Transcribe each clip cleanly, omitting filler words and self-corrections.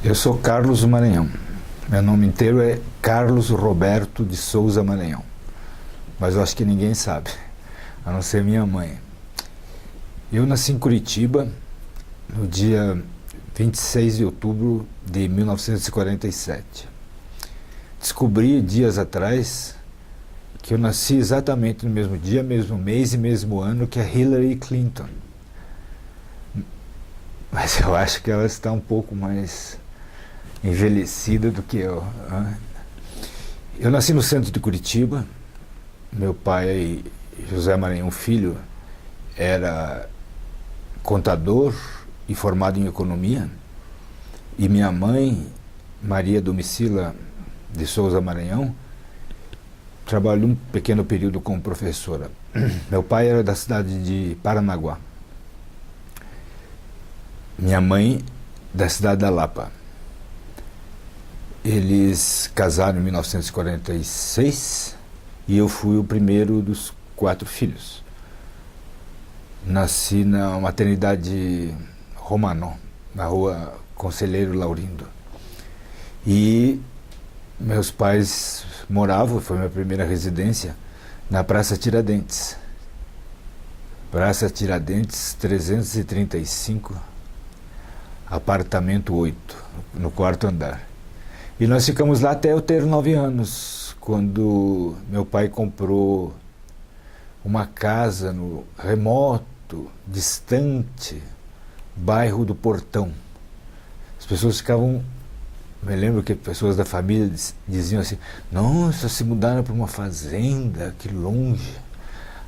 Eu sou Carlos Maranhão. Meu nome inteiro é Carlos Roberto de Souza Maranhão. Mas eu acho que ninguém sabe, a não ser minha mãe. Eu nasci em Curitiba no dia 26 de outubro de 1947. Descobri dias atrás que eu nasci exatamente no mesmo dia, mesmo mês e mesmo ano que a Hillary Clinton. Mas eu acho que ela está um pouco mais envelhecida do que eu. Eu nasci no centro de Curitiba. Meu pai, José Maranhão Filho, era contador e formado em economia. E minha mãe, Maria Domicila de Souza Maranhão, trabalhou um pequeno período como professora. Meu pai era da cidade de Paranaguá. Minha mãe, da cidade da Lapa. Eles casaram em 1946 e eu fui o primeiro dos 4 filhos. Nasci na maternidade Romanó, na rua Conselheiro Laurindo. E meus pais moravam, foi minha primeira residência, na Praça Tiradentes. Praça Tiradentes 335, apartamento 8, no 4º andar. E nós ficamos lá até eu ter 9 anos, quando meu pai comprou uma casa no remoto, distante bairro do Portão. As pessoas ficavam... Me lembro que pessoas da família diziam assim: nossa, se mudaram para uma fazenda, que longe.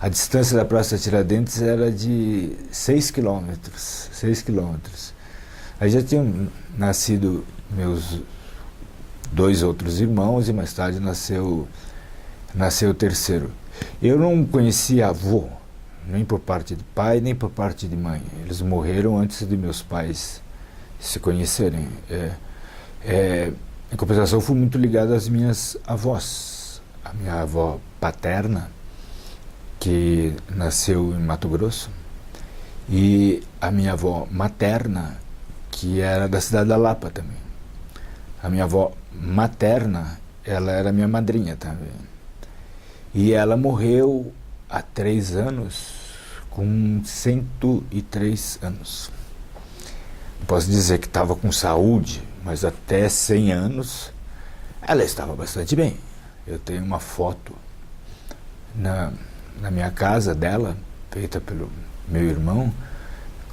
A distância da Praça Tiradentes era de 6 quilômetros. 6 quilômetros. Aí já tinham nascido meus 2 outros irmãos e mais tarde nasceu o terceiro. Eu não conhecia avô, nem por parte de pai, nem por parte de mãe. Eles morreram antes de meus pais se conhecerem. Em compensação, fui muito ligado às minhas avós. A minha avó paterna, que nasceu em Mato Grosso, e a minha avó materna, que era da cidade da Lapa também. A minha avó materna, ela era minha madrinha também. E ela morreu há 3 anos, com 103 anos. Não posso dizer que estava com saúde, mas até 100 anos ela estava bastante bem. Eu tenho uma foto na minha casa dela, feita pelo meu irmão,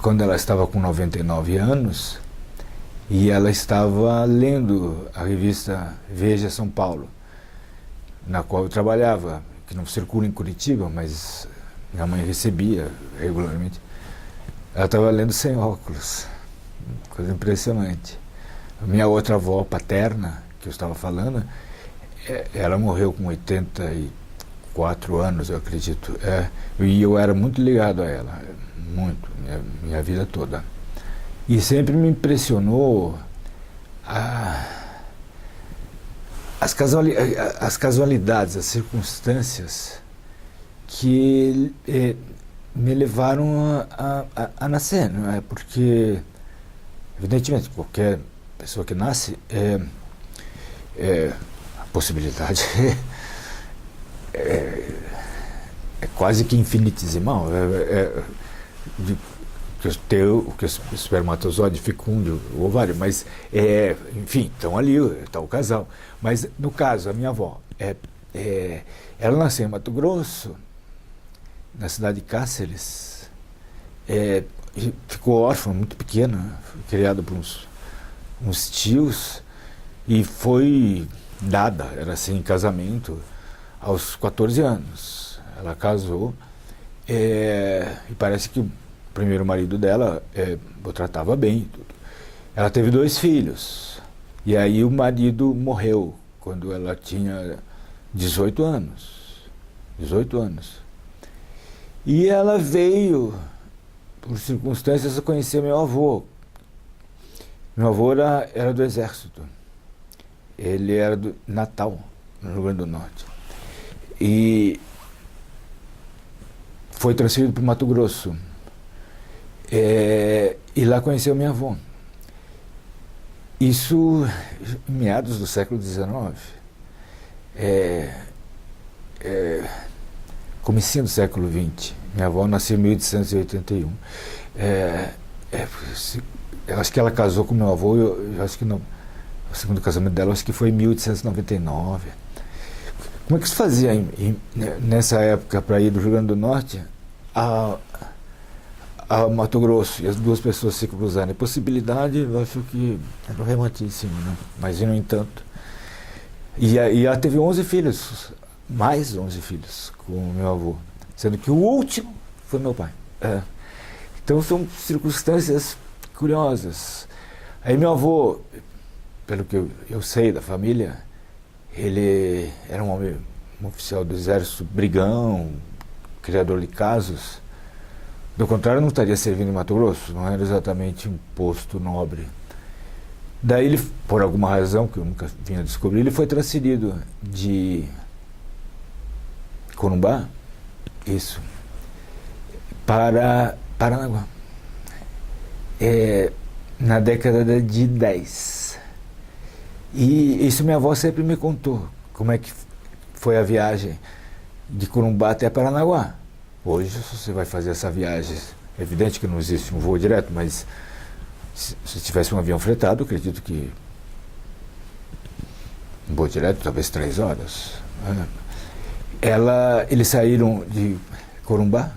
quando ela estava com 99 anos, e ela estava lendo a revista Veja São Paulo, na qual eu trabalhava, que não circula em Curitiba, mas minha mãe recebia regularmente. Ela estava lendo sem óculos, coisa impressionante. A minha outra avó paterna, que eu estava falando, ela morreu com 84 anos, eu acredito. E eu era muito ligado a ela, muito, minha vida toda. E sempre me impressionou as casualidades, as circunstâncias que me levaram a nascer, não é? Porque, evidentemente, qualquer pessoa que nasce, a possibilidade é quase que infinitesimal. Que o espermatozoide fecunde o ovário, mas, enfim, estão ali, está o casal. Mas, no caso, a minha avó, ela nasceu em Mato Grosso, na cidade de Cáceres, e ficou órfã, muito pequena, foi criada por uns tios, e foi dada, era assim, em casamento, aos 14 anos. Ela casou, e parece que o primeiro marido dela o tratava bem. Tudo. Ela teve 2 filhos, e aí o marido morreu quando ela tinha 18 anos. 18 anos. E ela veio, por circunstâncias, a conhecer meu avô. Meu avô era do Exército. Ele era do Natal, no Rio Grande do Norte. E foi transferido para o Mato Grosso. E lá conheceu minha avó. Isso em meados do século XIX. Comecinho do século XX. Minha avó nasceu em 1881. Eu acho que ela casou com meu avô, eu acho que não, o segundo casamento dela, eu acho que foi em 1899. Como é que se fazia nessa época para ir do Rio Grande do Norte a Mato Grosso e as duas pessoas se cruzarem? A possibilidade, eu acho que era remotíssima, né? Mas, no entanto. E ela teve 11 filhos, mais 11 filhos com o meu avô, sendo que o último foi meu pai. Então são circunstâncias curiosas. Aí meu avô, pelo que eu sei da família, ele era um oficial do exército, brigão, criador de casos. Do contrário, não estaria servindo em Mato Grosso, não era exatamente um posto nobre. Daí ele, por alguma razão que eu nunca vinha descobrir, ele foi transferido de Corumbá, isso, para Paranaguá, na década de 10. E isso minha avó sempre me contou, como é que foi a viagem de Corumbá até Paranaguá. Hoje, se você vai fazer essa viagem, é evidente que não existe um voo direto, mas se tivesse um avião fretado, eu acredito que um voo direto, talvez 3 horas. Eles saíram de Corumbá,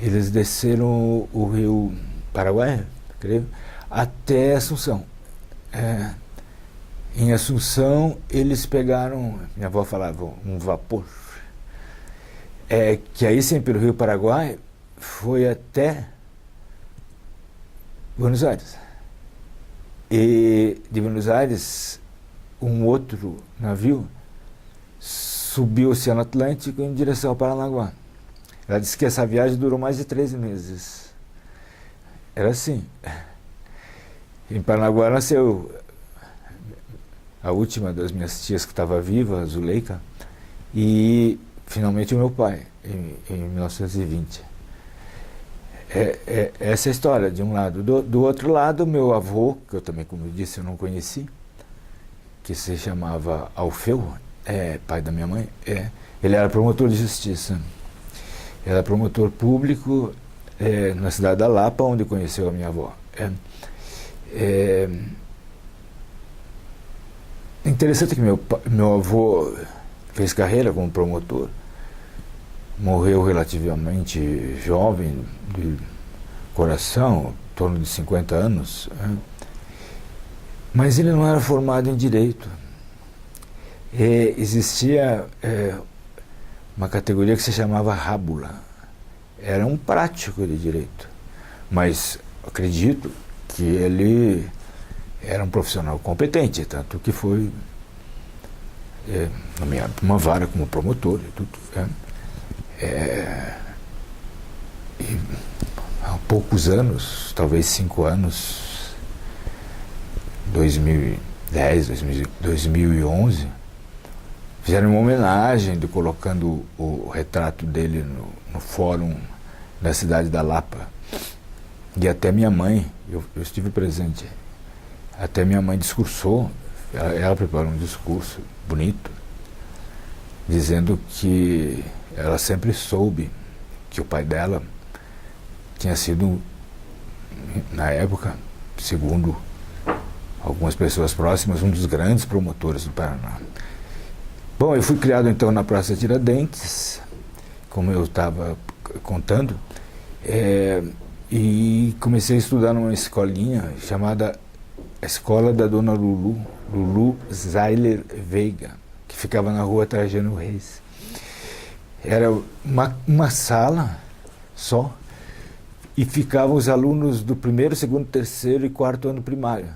eles desceram o rio Paraguai, creio, até Assunção. Em Assunção, eles pegaram, minha avó falava, um vapor, que aí sim, pelo rio Paraguai, foi até Buenos Aires. E de Buenos Aires, um outro navio subiu o Oceano Atlântico em direção ao Paranaguá. Ela disse que essa viagem durou mais de 13 meses. Era assim. Em Paranaguá nasceu a última das minhas tias que estava viva, a Zuleika, e finalmente o meu pai, em 1920. Essa é a história, de um lado. Do outro lado, meu avô, que eu também, como eu disse, eu não conheci, que se chamava Alfeu, pai da minha mãe, ele era promotor de justiça. Ele era promotor público na cidade da Lapa, onde conheceu a minha avó. Interessante que meu avô fez carreira como promotor, morreu relativamente jovem, de coração, em torno de 50 anos, mas ele não era formado em direito. Existia uma categoria que se chamava rábula. Era um prático de direito, mas acredito que ele era um profissional competente, tanto que foi nomeado para uma vara como promotor e tudo. E há poucos anos, talvez 5 anos, 2010, 2011, fizeram uma homenagem colocando o retrato dele no fórum da cidade da Lapa. E até minha mãe, eu estive presente, até minha mãe discursou, ela preparou um discurso bonito, dizendo que ela sempre soube que o pai dela tinha sido, na época, segundo algumas pessoas próximas, um dos grandes promotores do Paraná. Bom, eu fui criado então na Praça Tiradentes, como eu estava contando, e comecei a estudar numa escolinha chamada Escola da Dona Lulu Zeiler Veiga, que ficava na rua Trajano Reis. Era uma sala só, e ficavam os alunos do 1º, 2º, 3º e 4º ano primário.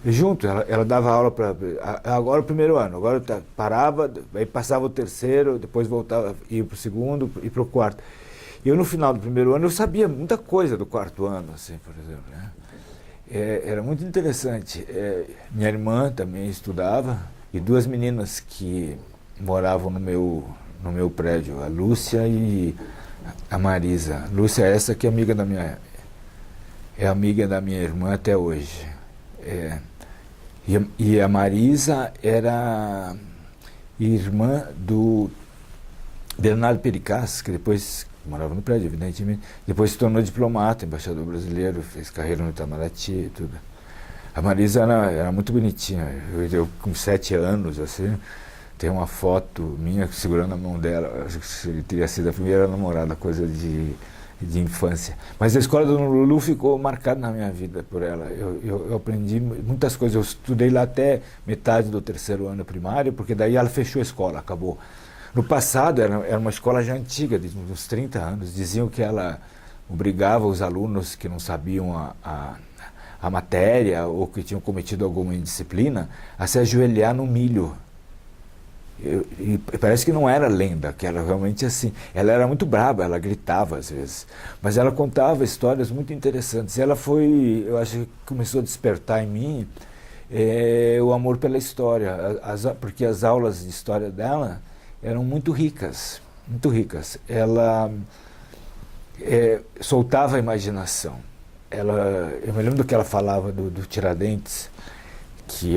Junto, ela dava aula para agora o 1º ano, agora parava, aí passava o 3º, depois voltava, ia para o 2º e para o 4º. E eu, no final do 1º ano, eu sabia muita coisa do 4º ano, assim, por exemplo, né? Era muito interessante. Minha irmã também estudava, e 2 meninas que moravam no meu prédio, a Lúcia e a Marisa. Lúcia é essa que é amiga da minha irmã até hoje. E a Marisa era irmã do Bernardo Pericaz, que depois morava no prédio, evidentemente, depois se tornou diplomata, embaixador brasileiro, fez carreira no Itamaraty e tudo. A Marisa era muito bonitinha. Eu com 7 anos, assim, tem uma foto minha segurando a mão dela. Acho que teria sido a primeira namorada, coisa de infância. Mas a escola do Lulu ficou marcada na minha vida por ela. Eu aprendi muitas coisas. Eu estudei lá até metade do 3º ano primário, porque daí ela fechou a escola, acabou. No passado, era uma escola já antiga, de uns 30 anos. Diziam que ela obrigava os alunos que não sabiam a matéria ou que tinham cometido alguma indisciplina a se ajoelhar no milho. E parece que não era lenda, que era realmente assim. Ela era muito brava, ela gritava às vezes, mas ela contava histórias muito interessantes. Ela foi, eu acho que começou a despertar em mim o amor pela história, porque as aulas de história dela eram muito ricas, muito ricas. Ela soltava a imaginação. Eu me lembro do que ela falava do Tiradentes, que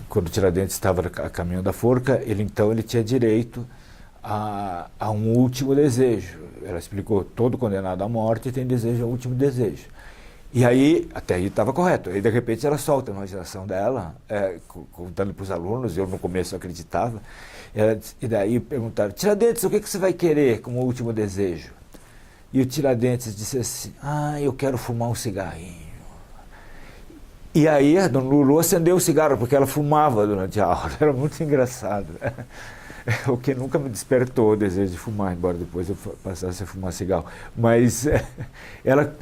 quando o Tiradentes estava a caminho da forca, ele tinha direito a um último desejo. Ela explicou: todo condenado à morte tem desejo ao último desejo. E aí, até aí estava correto. Aí, de repente, ela solta a imaginação dela, contando para os alunos. Eu, no começo, acreditava. E daí perguntaram: Tiradentes, o que você vai querer como último desejo? E o Tiradentes disse assim: eu quero fumar um cigarrinho. E aí a dona Lulu acendeu o cigarro, porque ela fumava durante a aula. Era muito engraçado. O que nunca me despertou o desejo de fumar, embora depois eu passasse a fumar cigarro. Mas ela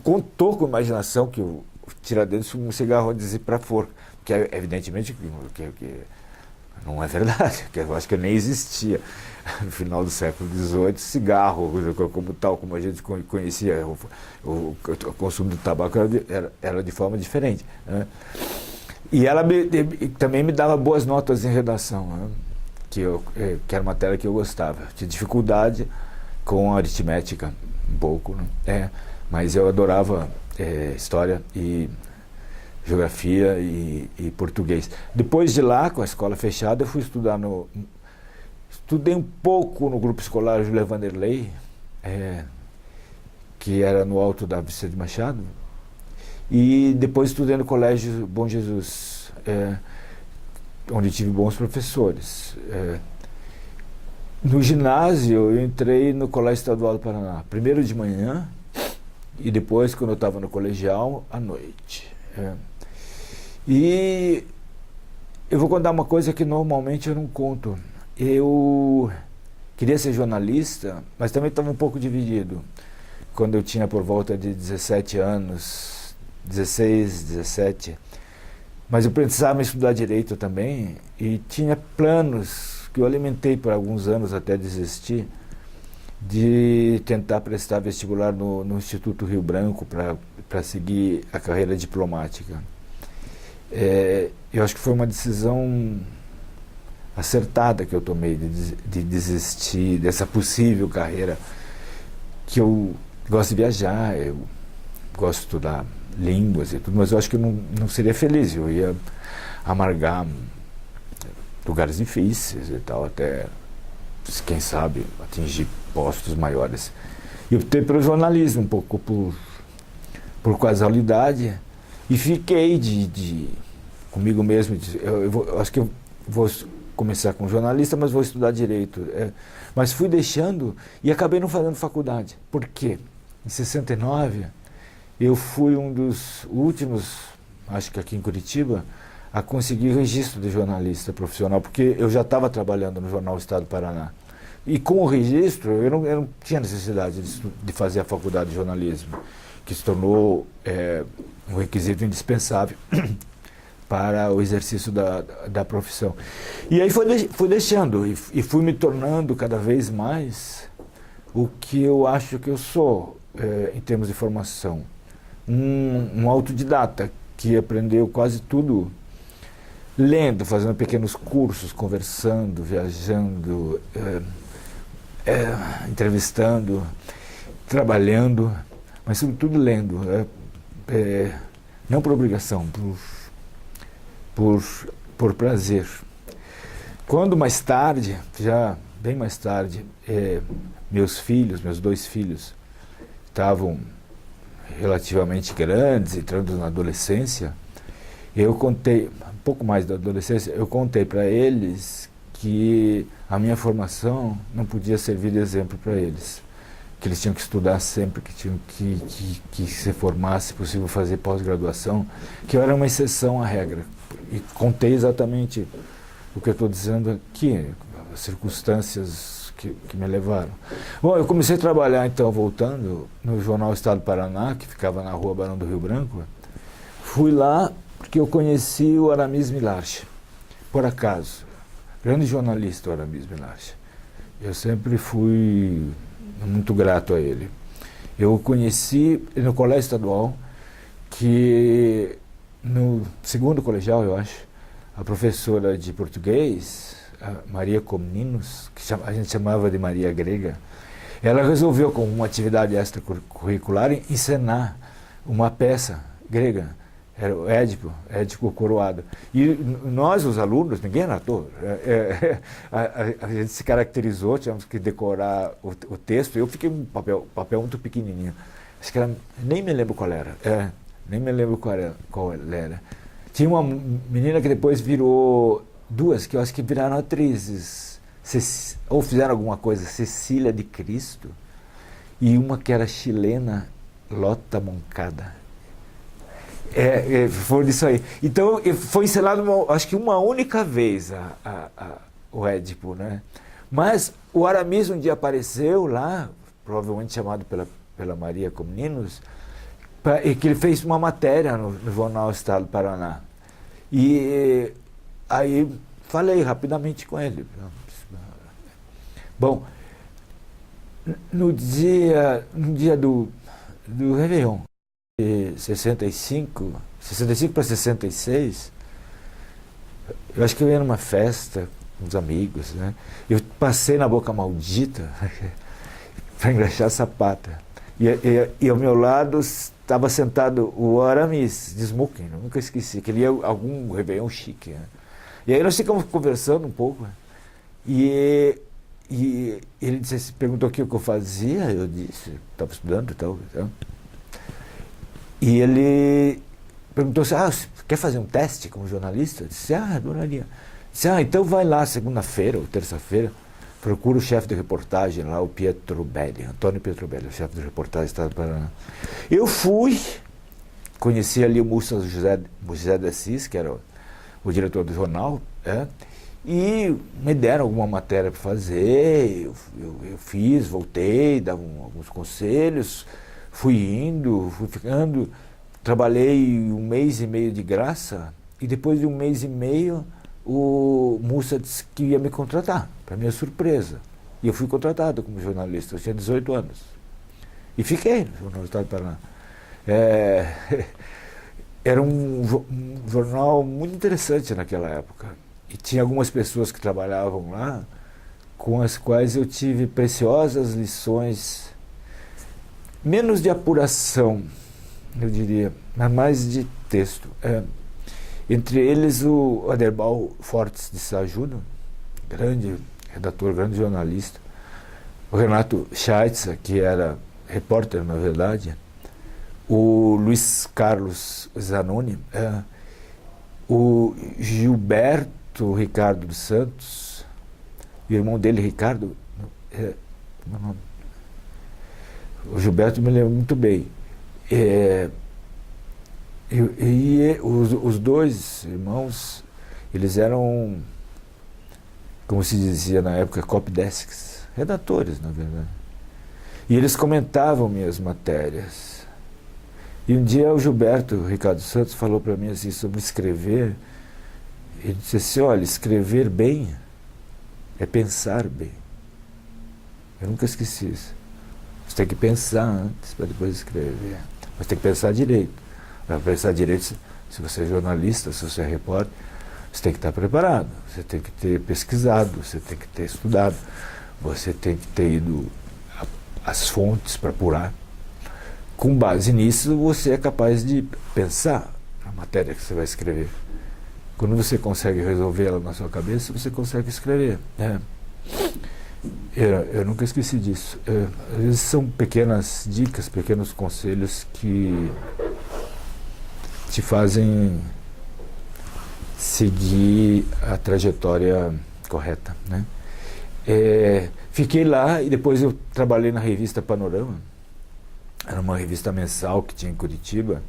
contou com imaginação que o Tiradentes fumou um cigarro antes de ir para a forca. Que evidentemente que não é verdade, que eu acho que nem existia. No final do século XVIII, cigarro, como a gente conhecia, o consumo do tabaco era de forma diferente, né? E ela também me dava boas notas em redação, né? Que era uma matéria que eu gostava. Tinha dificuldade com a aritmética, um pouco, né? Mas eu adorava história e geografia e português. Depois de lá, com a escola fechada, eu fui estudar Estudei um pouco no grupo escolar Júlia Vanderlei, que era no alto da Vicente Machado, e depois estudei no Colégio Bom Jesus, onde tive bons professores. No ginásio, eu entrei no Colégio Estadual do Paraná, primeiro de manhã e depois, quando eu estava no colegial, à noite. E eu vou contar uma coisa que normalmente eu não conto. Eu queria ser jornalista, mas também estava um pouco dividido. Quando eu tinha por volta de 17 anos, 16, 17, mas eu precisava estudar direito também, e tinha planos que eu alimentei por alguns anos até desistir, de tentar prestar vestibular no Instituto Rio Branco para seguir a carreira diplomática. Eu acho que foi uma decisão acertada que eu tomei de desistir dessa possível carreira, que eu gosto de viajar, eu gosto de estudar línguas e tudo, mas eu acho que eu não seria feliz, eu ia amargar lugares difíceis e tal, até, quem sabe, atingir postos maiores. E eu optei pelo jornalismo, um pouco por casualidade, e fiquei comigo mesmo, eu acho que eu vou começar como jornalista, mas vou estudar direito. Mas fui deixando e acabei não fazendo faculdade. Por quê? Em 69, eu fui um dos últimos, acho que aqui em Curitiba, a conseguir registro de jornalista profissional, porque eu já estava trabalhando no jornal Estado do Paraná. E com o registro, eu não tinha necessidade de fazer a faculdade de jornalismo, que se tornou um requisito indispensável para o exercício da profissão. E aí fui deixando e fui me tornando cada vez mais o que eu acho que eu sou, em termos de formação. Um autodidata que aprendeu quase tudo lendo, fazendo pequenos cursos, conversando, viajando, entrevistando, trabalhando, mas sobretudo lendo. Não por obrigação, por, por prazer. Quando mais tarde, já bem mais tarde, meus dois filhos, estavam relativamente grandes, entrando na adolescência, eu contei, um pouco mais da adolescência, eu contei para eles que a minha formação não podia servir de exemplo para eles, que eles tinham que estudar sempre, que tinham que se formar, se possível fazer pós-graduação, que eu era uma exceção à regra. E contei exatamente o que eu estou dizendo aqui, as circunstâncias que me levaram. Bom, eu comecei a trabalhar, então, voltando, no jornal Estado do Paraná, que ficava na rua Barão do Rio Branco. Fui lá porque eu conheci o Aramis Milarche, por acaso. Grande jornalista, o Aramis Milarche. Eu sempre fui muito grato a ele. Eu o conheci no colégio estadual, que no segundo colegial, eu acho, a professora de português, a Maria Comninos, que a gente chamava de Maria Grega, ela resolveu, com uma atividade extracurricular, encenar uma peça grega. Era o Édipo Coroado. E nós, os alunos, ninguém era ator. A gente se caracterizou, tínhamos que decorar o texto. Eu fiquei um papel muito pequenininho. Acho que era, nem me lembro qual era. Nem me lembro qual era. Tinha uma menina que depois virou, duas que eu acho que viraram atrizes, ou fizeram alguma coisa, Cecília de Cristo, e uma que era chilena, Lota Moncada. Foi isso aí. Então, foi encenado, acho que uma única vez o Édipo, né? Mas o Aramis um dia apareceu lá, provavelmente chamado pela Maria Comninos, e que ele fez uma matéria no jornal Estado do Paraná. E aí falei rapidamente com ele. Bom, no dia do Réveillon, 65 para 66, eu acho que eu ia numa festa com os amigos, né? Eu passei na Boca Maldita para engraxar sapata. E ao meu lado estava sentado o Aramis, de smoking, nunca esqueci, que ele ia algum Réveillon chique, né? E aí nós ficamos conversando um pouco, né? E ele perguntou o que eu fazia, eu disse, estava estudando e tal. E ele perguntou assim, quer fazer um teste como jornalista? Eu disse, adoraria. Disse, então vai lá segunda-feira ou terça-feira, procura o chefe de reportagem lá, o Pietro Belli, Antônio Pietro Belli, o chefe de reportagem do Estado do Paraná. Eu fui, conheci ali o Mussa José de Assis, que era o diretor do jornal, e me deram alguma matéria para fazer, eu fiz, voltei, dava alguns conselhos, fui indo, fui ficando, trabalhei 1 mês e meio de graça, e depois de 1 mês e meio, o Mussa disse que ia me contratar, para minha surpresa. E eu fui contratado como jornalista, eu tinha 18 anos. E fiquei no Jornal do Estado do Paraná. Era um jornal muito interessante naquela época. E tinha algumas pessoas que trabalhavam lá, com as quais eu tive preciosas lições, menos de apuração, eu diria, mas mais de texto. Entre eles o Aderbal Fortes de Sajudo, grande redator, grande jornalista, o Renato Scheitzer, que era repórter, na verdade, o Luiz Carlos Zanoni, o Gilberto Ricardo dos Santos, e o irmão dele, Ricardo, meu nome. O Gilberto me lembra muito bem. Os dois irmãos, eles eram, como se dizia na época, copydesks, redatores, na verdade. E eles comentavam minhas matérias. E um dia o Gilberto Ricardo Santos falou para mim assim, sobre escrever. Ele disse assim, olha, escrever bem é pensar bem. Eu nunca esqueci isso. Você tem que pensar antes para depois escrever. Mas tem que pensar direito. Para pensar direito, se você é jornalista, se você é repórter, você tem que estar preparado, você tem que ter pesquisado, você tem que ter estudado, você tem que ter ido às fontes para apurar. Com base nisso, você é capaz de pensar na matéria que você vai escrever. Quando você consegue resolver ela na sua cabeça, você consegue escrever. Eu nunca esqueci disso. Às vezes são pequenas dicas, pequenos conselhos que te fazem seguir a trajetória correta, né? Fiquei lá e depois eu trabalhei na revista Panorama. Era uma revista mensal que tinha em Curitiba,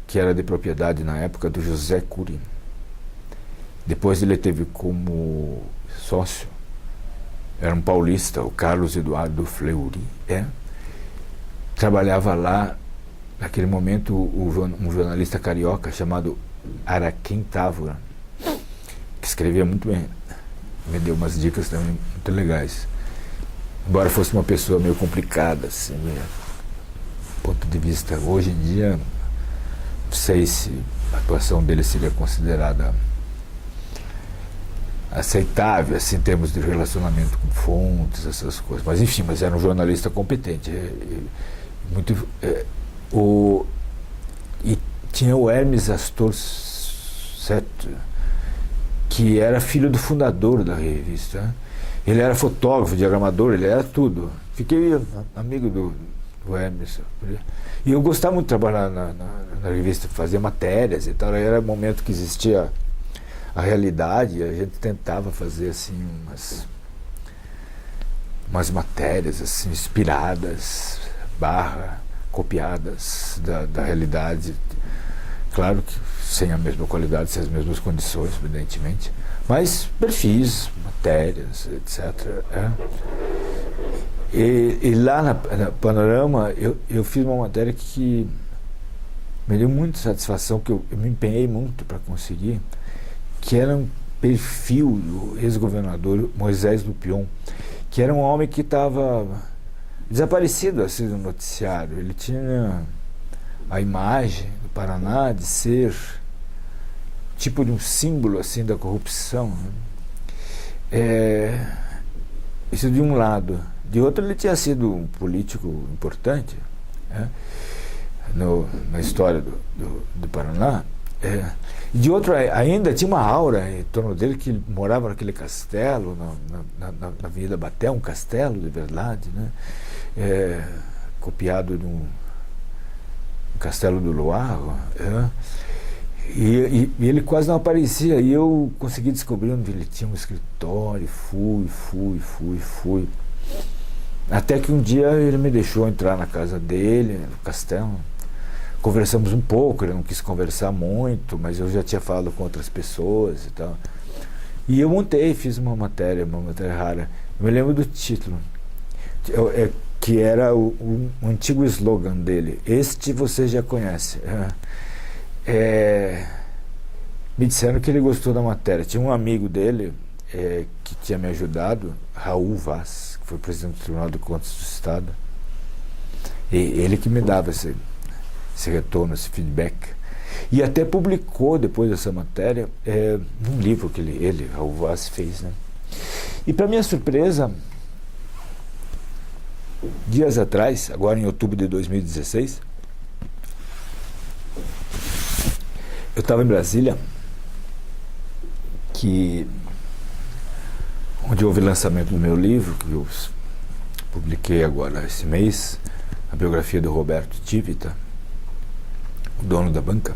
que era de propriedade na época do José Cury. Depois ele teve como sócio, era um paulista, o Carlos Eduardo Fleury. Trabalhava lá, naquele momento, um jornalista carioca chamado Araquém Távora, que escrevia muito bem. Me deu umas dicas também muito legais. Embora fosse uma pessoa meio complicada, assim, do ponto de vista, hoje em dia, não sei se a atuação dele seria considerada aceitável, assim, em termos de relacionamento com fontes, essas coisas. Mas, enfim, mas era um jornalista competente. E tinha o Hermes Astor Seto, que era filho do fundador da revista. Ele era fotógrafo, diagramador, ele era tudo. Fiquei amigo do Hermes. E eu gostava muito de trabalhar na revista, fazer matérias e tal. Era o momento que existia a realidade, a gente tentava fazer assim umas matérias assim, inspiradas, copiadas da realidade. Claro que sem a mesma qualidade, sem as mesmas condições, evidentemente, mas perfis, matérias, etc. E lá na Panorama eu fiz uma matéria que me deu muita satisfação, que eu me empenhei muito para conseguir, que era um perfil do ex-governador Moisés Lupion, que era um homem que estava desaparecido assim do noticiário. Ele tinha a imagem do Paraná de ser tipo de um símbolo assim da corrupção, né? Isso de um lado. De outro, ele tinha sido um político importante, né, na história do Paraná. E de outro, ainda tinha uma aura em torno dele, que ele morava naquele castelo, na Avenida Baté, um castelo de verdade, né? Copiado de um castelo do Loire. E ele quase não aparecia, e eu consegui descobrir onde ele tinha um escritório, fui. Até que um dia ele me deixou entrar na casa dele, no castelo. Conversamos um pouco, ele não quis conversar muito, mas eu já tinha falado com outras pessoas e tal. E eu fiz uma matéria rara. Eu me lembro do título, que era um antigo slogan dele: "Este você já conhece". Me disseram que ele gostou da matéria. Tinha um amigo dele que tinha me ajudado, Raul Vaz, que foi presidente do Tribunal de Contas do Estado. E ele que me dava esse retorno, esse feedback. E até publicou, depois dessa matéria, um livro que ele, Raul Vaz, fez, né? E, para minha surpresa, dias atrás, agora em outubro de 2016, eu estava em Brasília, onde houve o lançamento do meu livro, que eu publiquei agora esse mês, a biografia do Roberto Tivita, o dono da banca,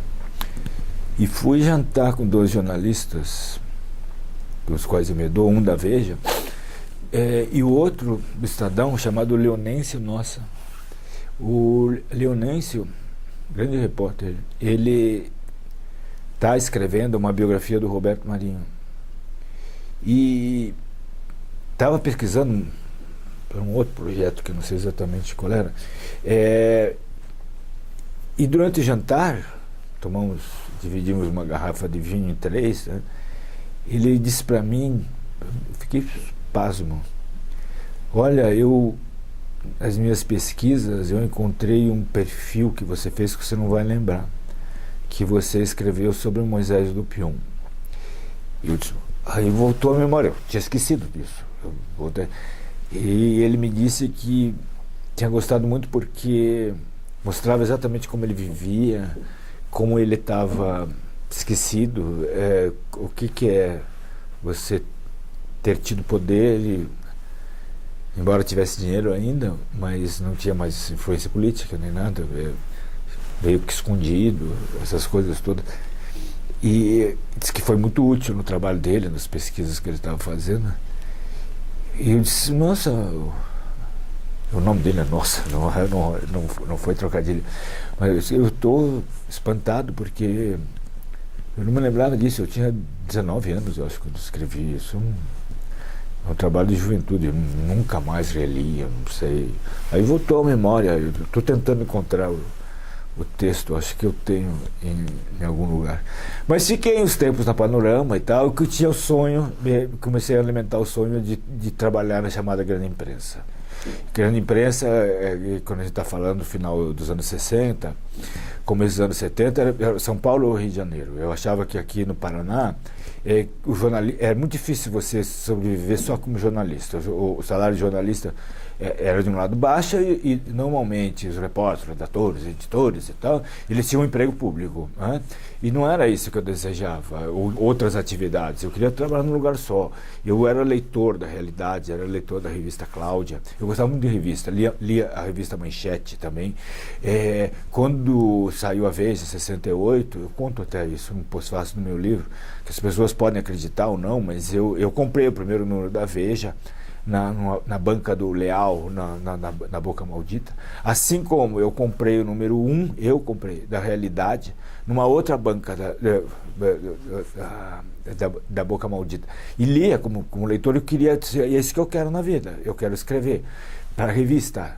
e fui jantar com 2 jornalistas, dos quais eu me dou, um da Veja, e o outro do Estadão, chamado Leonêncio Nossa. O Leonêncio, grande repórter, ele está escrevendo uma biografia do Roberto Marinho, e estava pesquisando para um outro projeto, que eu não sei exatamente qual era, e durante o jantar, dividimos uma garrafa de vinho em 3, né? Ele disse para mim, eu fiquei pasmo: "Olha, nas minhas pesquisas, eu encontrei um perfil que você fez que você não vai lembrar, que você escreveu sobre o Moisés Lupion". E eu disse, aí voltou a memória, eu tinha esquecido disso. E ele me disse que tinha gostado muito porque mostrava exatamente como ele vivia, como ele estava esquecido, o que é você ter tido poder, embora tivesse dinheiro ainda, mas não tinha mais influência política nem nada, meio que escondido, essas coisas todas. E disse que foi muito útil no trabalho dele, nas pesquisas que ele estava fazendo. E eu disse, nossa, o nome dele é Nossa, não foi trocadilho. Mas eu estou espantado porque eu não me lembrava disso. Eu tinha 19 anos, eu acho, quando escrevi isso. É um trabalho de juventude, eu nunca mais reli, eu não sei. Aí voltou à memória, eu estou tentando encontrar o texto, acho que eu tenho em algum lugar. Mas fiquei uns tempos na Panorama e tal, que eu tinha o sonho, comecei a alimentar o sonho de trabalhar na chamada grande imprensa. Grande imprensa, quando a gente está falando do final dos anos 60, começo dos anos 70, era São Paulo ou Rio de Janeiro. Eu achava que aqui no Paraná, é muito difícil você sobreviver só como jornalista. O salário de jornalista era de um lado baixo e normalmente os repórteres, redatores, editores e tal, eles tinham um emprego público, né? E não era isso que eu desejava, ou outras atividades. Eu queria trabalhar num lugar só. Eu era leitor da Realidade, era leitor da revista Cláudia. Eu gostava muito de revista, lia a revista Manchete também. Quando saiu a Veja, em 68, eu conto até isso no pós-fácil do meu livro, que as pessoas podem acreditar ou não, mas eu comprei o primeiro número da Veja na banca do Leal, na Boca Maldita, assim como eu comprei o número 1, da Realidade, numa outra banca da Boca Maldita, e lia como leitor. É isso que eu quero na vida, eu quero escrever para revista,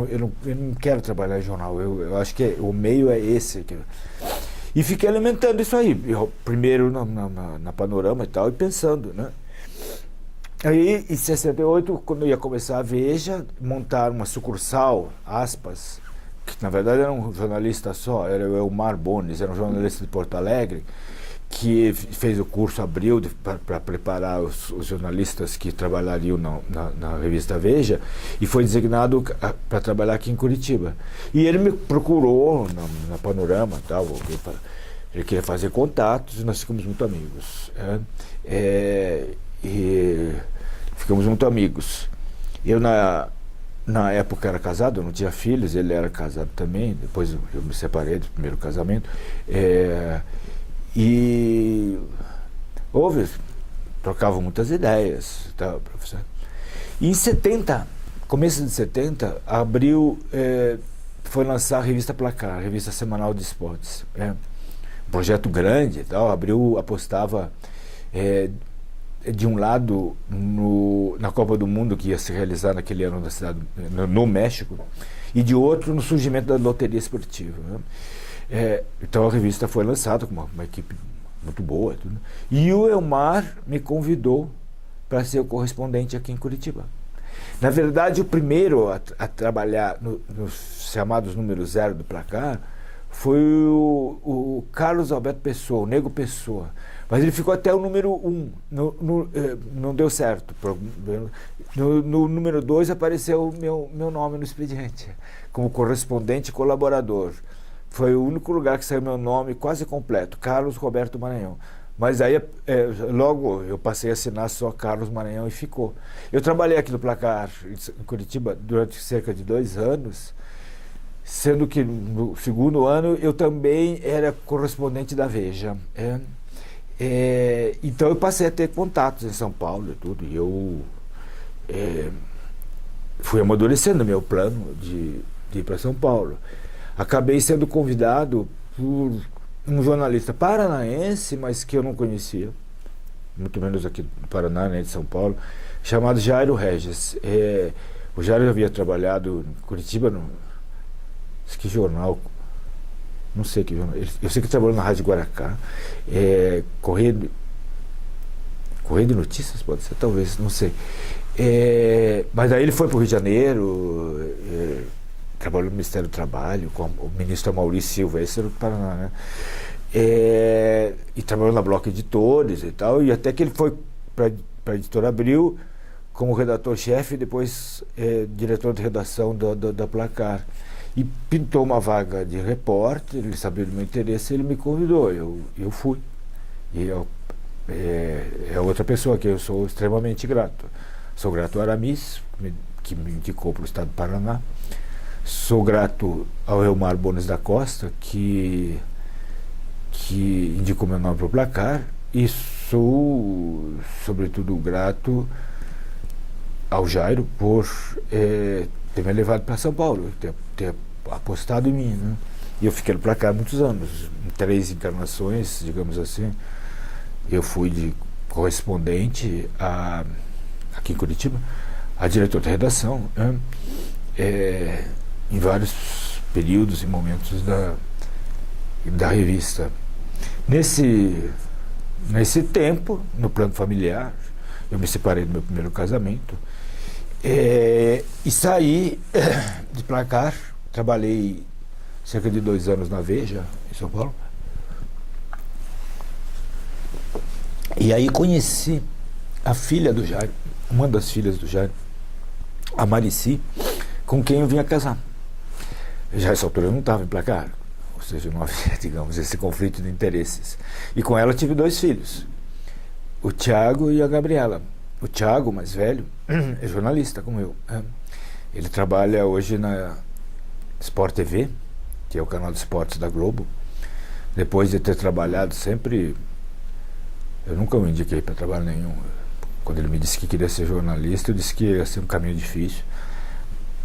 eu não quero trabalhar em jornal, eu acho que o meio é esse. E fiquei alimentando isso aí, primeiro na Panorama e tal, e pensando, né? Aí, em 68, quando eu ia começar a Veja, montaram uma sucursal, aspas, que na verdade era um jornalista só, era o Elmar Bones, era um jornalista de Porto Alegre, que fez o curso Abril para preparar os jornalistas que trabalhariam na revista Veja, e foi designado para trabalhar aqui em Curitiba. E ele me procurou na Panorama e tal, ele queria fazer contatos, e nós ficamos muito amigos. E ficamos muito amigos. Eu na época era casado, eu não tinha filhos, ele era casado também, depois eu me separei do primeiro casamento, e trocavam muitas ideias, tá, professor. E em 70, começo de 70, foi lançar a revista Placar, a revista semanal de esportes, um projeto grande e tal. Abril apostava de um lado na Copa do Mundo, que ia se realizar naquele ano na cidade, no México, e de outro no surgimento da loteria esportiva, né? Então a revista foi lançada com uma equipe muito boa, tudo. E o Elmar me convidou para ser o correspondente aqui em Curitiba. Na verdade, o primeiro a trabalhar nos chamados número 0 do Placar foi o Carlos Alberto Pessoa, o Nego Pessoa. Mas ele ficou até o número 1, não deu certo. No número 2 apareceu o meu nome no expediente, como correspondente e colaborador. Foi o único lugar que saiu meu nome quase completo, Carlos Roberto Maranhão. Mas aí logo eu passei a assinar só Carlos Maranhão e ficou. Eu trabalhei aqui no Placar, em Curitiba, durante cerca de 2 anos, sendo que no segundo ano eu também era correspondente da Veja. Então eu passei a ter contatos em São Paulo e tudo, e eu fui amadurecendo meu plano de ir para São Paulo. Acabei sendo convidado por um jornalista paranaense, mas que eu não conhecia, muito menos aqui no Paraná, nem de São Paulo, chamado Jairo Regis. O Jairo havia trabalhado em Curitiba, que jornal, não sei que jornal, eu sei que trabalhou na Rádio Guaracá, Correio de Notícias, pode ser, talvez, não sei. Mas daí ele foi para o Rio de Janeiro, trabalhou no Ministério do Trabalho, com o ministro Maurício Silva, esse era do Paraná, né? E trabalhou na Bloco Editores e tal, e até que ele foi para a Editora Abril como redator-chefe e depois diretor de redação da Placar. e pintou uma vaga de repórter, ele sabia do meu interesse, ele me convidou, eu fui. E é outra pessoa que eu sou extremamente grato. Sou grato ao Aramis, que me indicou para o estado do Paraná. Sou grato ao Elmar Bones da Costa, que indicou meu nome para o placar. E sou, sobretudo, grato ao Jairo por ter me levado para São Paulo, ter apostado em mim, né? E eu fiquei no placar muitos anos, em 3 encarnações, digamos assim. Eu fui de correspondente aqui em Curitiba, a diretor de redação, né? Em vários períodos e momentos da revista. Nesse tempo, no plano familiar, eu me separei do meu primeiro casamento e saí de placar. Trabalhei cerca de 2 anos na Veja, em São Paulo. E aí conheci a filha do Jairo, uma das filhas do Jairo, a Marici, com quem eu vinha casar. Já essa altura eu não estava em placar, ou seja, não havia, digamos, esse conflito de interesses. E com ela tive 2 filhos, o Tiago e a Gabriela. O Tiago, mais velho, é jornalista como eu. Ele trabalha hoje na Sport TV, que é o canal de esportes da Globo. Depois de ter trabalhado sempre, eu nunca o indiquei para trabalho nenhum. Quando ele me disse que queria ser jornalista, eu disse que ia ser um caminho difícil,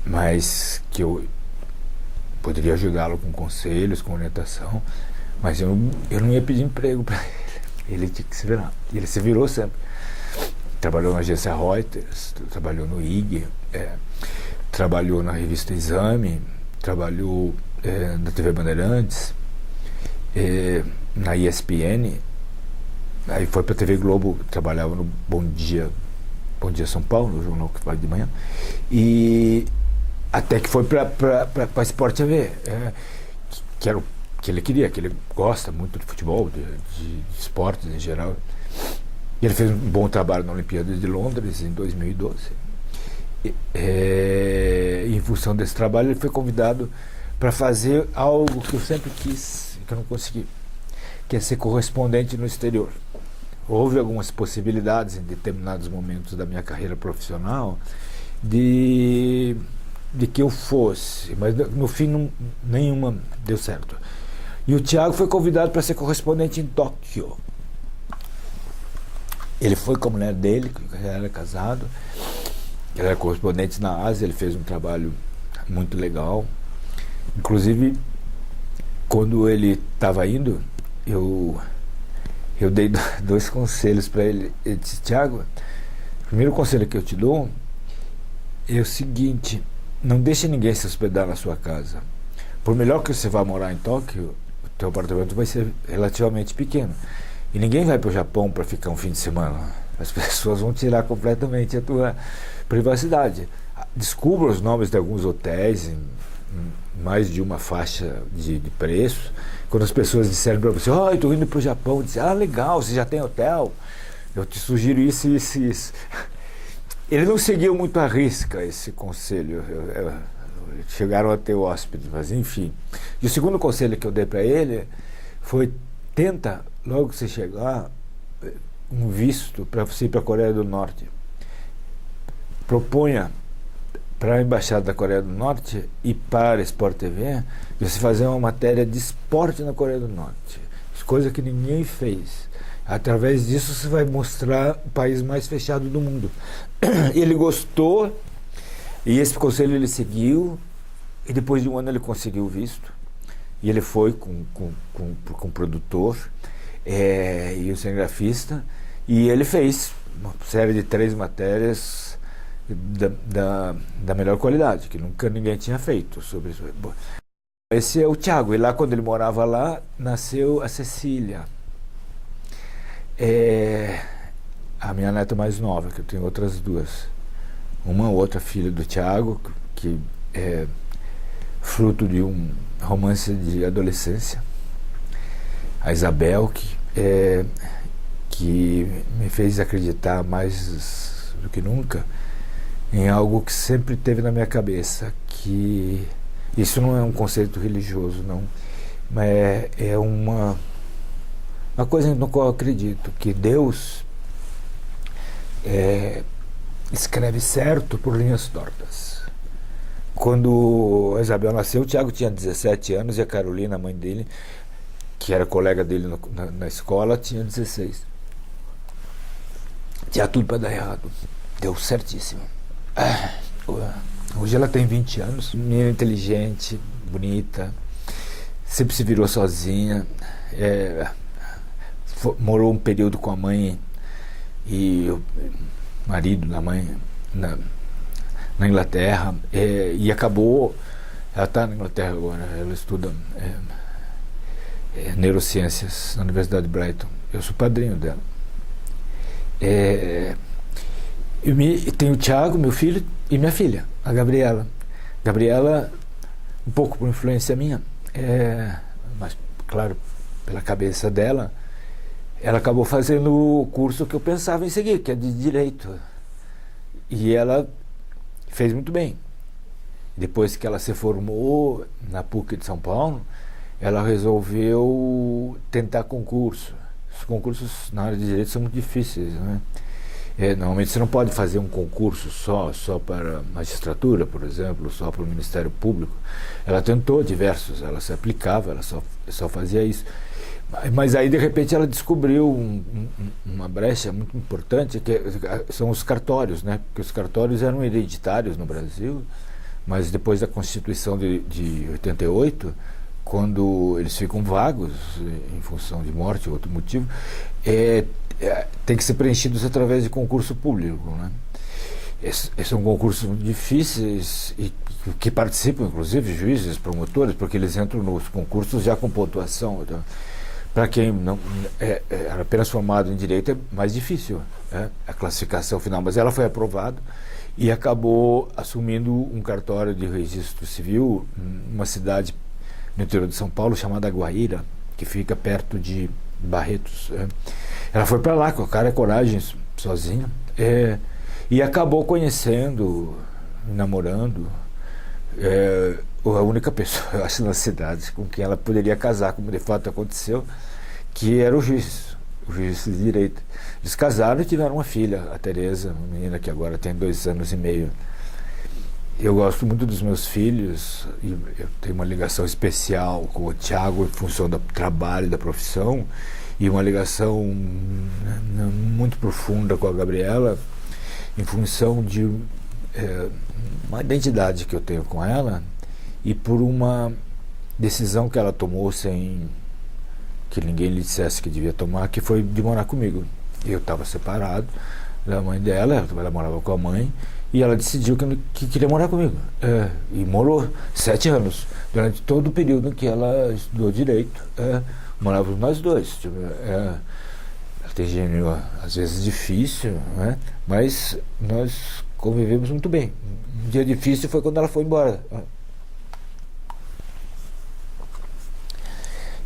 mas que eu poderia ajudá-lo com conselhos, com orientação, mas eu não ia pedir emprego para ele. Ele tinha que se virar. E ele se virou sempre. Trabalhou na agência Reuters, trabalhou no IG, trabalhou na revista Exame, trabalhou na TV Bandeirantes, na ESPN, aí foi para a TV Globo, trabalhava no Bom Dia São Paulo, o jornal que vai de manhã, e até que foi para a Sport TV, que era o que ele queria, que ele gosta muito de futebol, de esportes em geral. E ele fez um bom trabalho na Olimpíada de Londres em 2012. Em função desse trabalho, ele foi convidado para fazer algo que eu sempre quis, que eu não consegui, que é ser correspondente no exterior. Houve algumas possibilidades em determinados momentos da minha carreira profissional de que eu fosse, mas no fim nenhuma deu certo. E o Tiago foi convidado para ser correspondente em Tóquio. Ele foi com a mulher dele, que era casado, ele era correspondente na Ásia, ele fez um trabalho muito legal. Inclusive, quando ele estava indo, eu dei 2 conselhos para ele. Ele disse: Tiago, o primeiro conselho que eu te dou é o seguinte: não deixe ninguém se hospedar na sua casa. Por melhor que você vá morar em Tóquio, o teu apartamento vai ser relativamente pequeno. E ninguém vai para o Japão para ficar um fim de semana. As pessoas vão tirar completamente a tua privacidade. Descubra os nomes de alguns hotéis em mais de uma faixa de preço. Quando as pessoas disseram para você: eu estou indo para o Japão, disse: legal, você já tem hotel? Eu te sugiro isso, isso e isso. Ele não seguiu muito à risca esse conselho. Chegaram a ter hóspedes, mas enfim. E o segundo conselho que eu dei para ele foi: tenta, logo que você chegar, um visto para você ir para a Coreia do Norte. Proponha para a Embaixada da Coreia do Norte e para a Sport TV você fazer uma matéria de esporte na Coreia do Norte. Coisa que ninguém fez. Através disso você vai mostrar o país mais fechado do mundo. Ele gostou e esse conselho ele seguiu, e depois de 1 ano ele conseguiu o visto. E ele foi com o produtor e o cinegrafista, e ele fez uma série de 3 matérias da melhor qualidade, que nunca ninguém tinha feito sobre isso. Esse é o Tiago, e lá, quando ele morava lá, nasceu a Cecília, a minha neta mais nova, que eu tenho outras 2. Uma outra filha do Tiago, que é fruto de um romance de adolescência, a Isabel, que me fez acreditar mais do que nunca em algo que sempre teve na minha cabeça, que Isso não é um conceito religioso, não, mas é uma coisa no qual eu acredito, que Deus escreve certo por linhas tortas. Quando a Isabel nasceu, o Tiago tinha 17 anos e a Carolina, a mãe dele, que era colega dele na escola, tinha 16. Tinha tudo para dar errado. Deu certíssimo. Hoje ela tem 20 anos, menina inteligente, bonita, sempre se virou sozinha, morou um período com a mãe e o marido da mãe na Inglaterra, e acabou, ela está na Inglaterra agora, ela estuda neurociências na Universidade de Brighton. Eu sou padrinho dela. Tenho o Tiago, meu filho, e minha filha, a Gabriela. Gabriela, um pouco por influência minha, mas, claro, pela cabeça dela, ela acabou fazendo o curso que eu pensava em seguir, que é de Direito. E ela fez muito bem. Depois que ela se formou na PUC de São Paulo, ela resolveu tentar concurso. Os concursos na área de Direito são muito difíceis, né? Normalmente você não pode fazer um concurso só para magistratura, por exemplo, só para o Ministério Público. Ela tentou diversos, ela se aplicava, ela só fazia isso. Mas aí, de repente, ela descobriu uma brecha muito importante, que são os cartórios, né? Porque os cartórios eram hereditários no Brasil, mas depois da Constituição de 88, quando eles ficam vagos, em função de morte ou outro motivo, tem que ser preenchidos através de concurso público, né? São concursos muito difíceis e que participam, inclusive, juízes, promotores, porque eles entram nos concursos já com pontuação. Então, para quem não era apenas formado em Direito, é mais difícil a classificação final, mas ela foi aprovada e acabou assumindo um cartório de registro civil numa cidade no interior de São Paulo chamada Guaíra, que fica perto de Barretos. Ela foi para lá com a cara e coragem, sozinha, e acabou conhecendo, namorando, a única pessoa, eu acho, na cidade com quem ela poderia casar, como de fato aconteceu, que era o juiz de Direito. Eles casaram e tiveram uma filha, a Tereza, uma menina que agora tem 2 anos e meio. Eu gosto muito dos meus filhos, e eu tenho uma ligação especial com o Tiago em função do trabalho, da profissão, e uma ligação muito profunda com a Gabriela em função de uma identidade que eu tenho com ela e por uma decisão que ela tomou sem que ninguém lhe dissesse que devia tomar, que foi de morar comigo. Eu estava separado da mãe dela, ela morava com a mãe, e ela decidiu que queria morar comigo. E morou 7 anos, durante todo o período em que ela estudou Direito. Morávamos nós dois. Ela tem gênio, às vezes, difícil, né? Mas nós convivemos muito bem. Um dia difícil foi quando ela foi embora.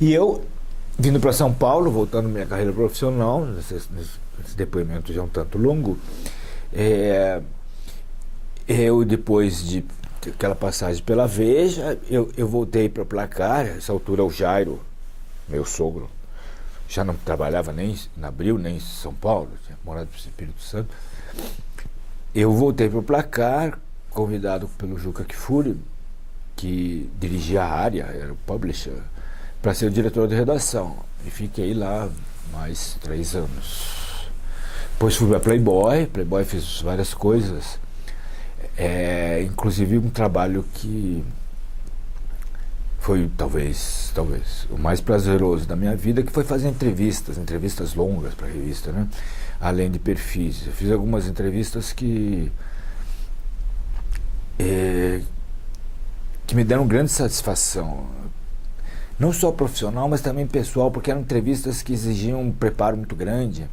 E eu, vindo para São Paulo, voltando à minha carreira profissional, nesse depoimento já um tanto longo, eu, depois de aquela passagem pela Veja, eu voltei para o Placar. Nessa altura, o Jairo, meu sogro, já não trabalhava nem na Abril, nem em São Paulo, tinha morado no Espírito Santo. Eu voltei para o Placar, convidado pelo Juca Kfouri, que dirigia a área, era o publisher, para ser o diretor de redação. E fiquei lá mais 3 anos. Depois fui para Playboy fiz várias coisas, inclusive um trabalho que foi talvez o mais prazeroso da minha vida, que foi fazer entrevistas longas para a revista, né? Além de perfis. Eu fiz algumas entrevistas que me deram grande satisfação, não só profissional, mas também pessoal, porque eram entrevistas que exigiam um preparo muito grande,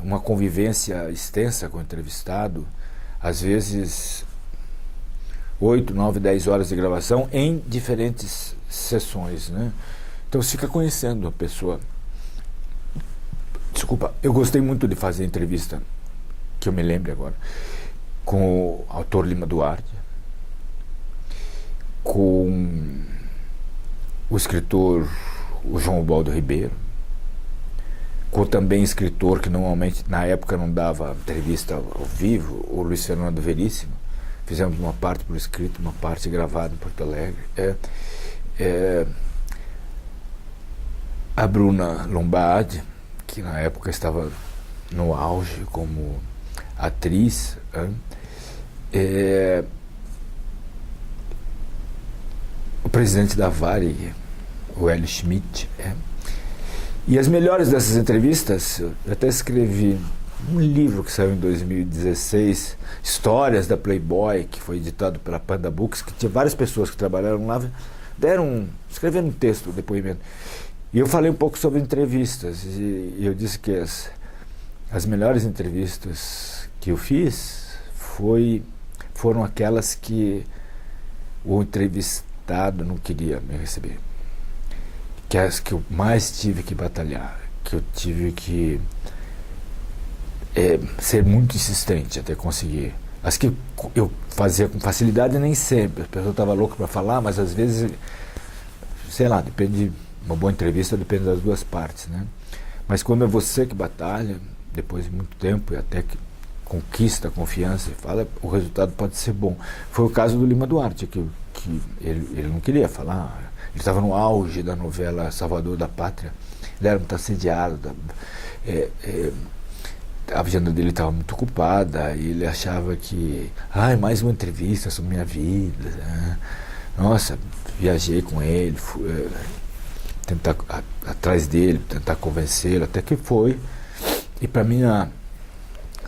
uma convivência extensa com o entrevistado, às vezes 8, 9, 10 horas de gravação em diferentes sessões, né? Então você fica conhecendo a pessoa. Desculpa, eu gostei muito de fazer entrevista, que eu me lembre agora, com o autor Lima Duarte. com o escritor o João Ubaldo Ribeiro, com também escritor que normalmente na época não dava entrevista ao vivo, o Luiz Fernando Veríssimo. Fizemos uma parte por escrito, uma parte gravada em Porto Alegre. A Bruna Lombardi, que na época estava no auge como atriz, o presidente da Varig, o Hélio Schmidt. E as melhores dessas entrevistas, eu até escrevi um livro que saiu em 2016, Histórias da Playboy, que foi editado pela Panda Books, que tinha várias pessoas que trabalharam lá, escreveram um texto, um depoimento. E eu falei um pouco sobre entrevistas, e eu disse que as melhores entrevistas que eu fiz foram aquelas que o entrevistado não queria me receber. Que as que eu mais tive que batalhar, que eu tive que ser muito insistente até conseguir. As que eu fazia com facilidade nem sempre, a pessoa estava louca para falar, mas às vezes, sei lá, depende, uma boa entrevista depende das duas partes, né? Mas quando é você que batalha, depois de muito tempo, e até que conquista a confiança e fala, o resultado pode ser bom. Foi o caso do Lima Duarte, que ele não queria falar. Ele estava no auge da novela Salvador da Pátria. Ele era muito assediado. A agenda dele estava muito ocupada. E ele achava que... mais uma entrevista sobre minha vida. Nossa, viajei com ele. Fui, tentar atrás dele, tentar convencê-lo. Até que foi. E para minha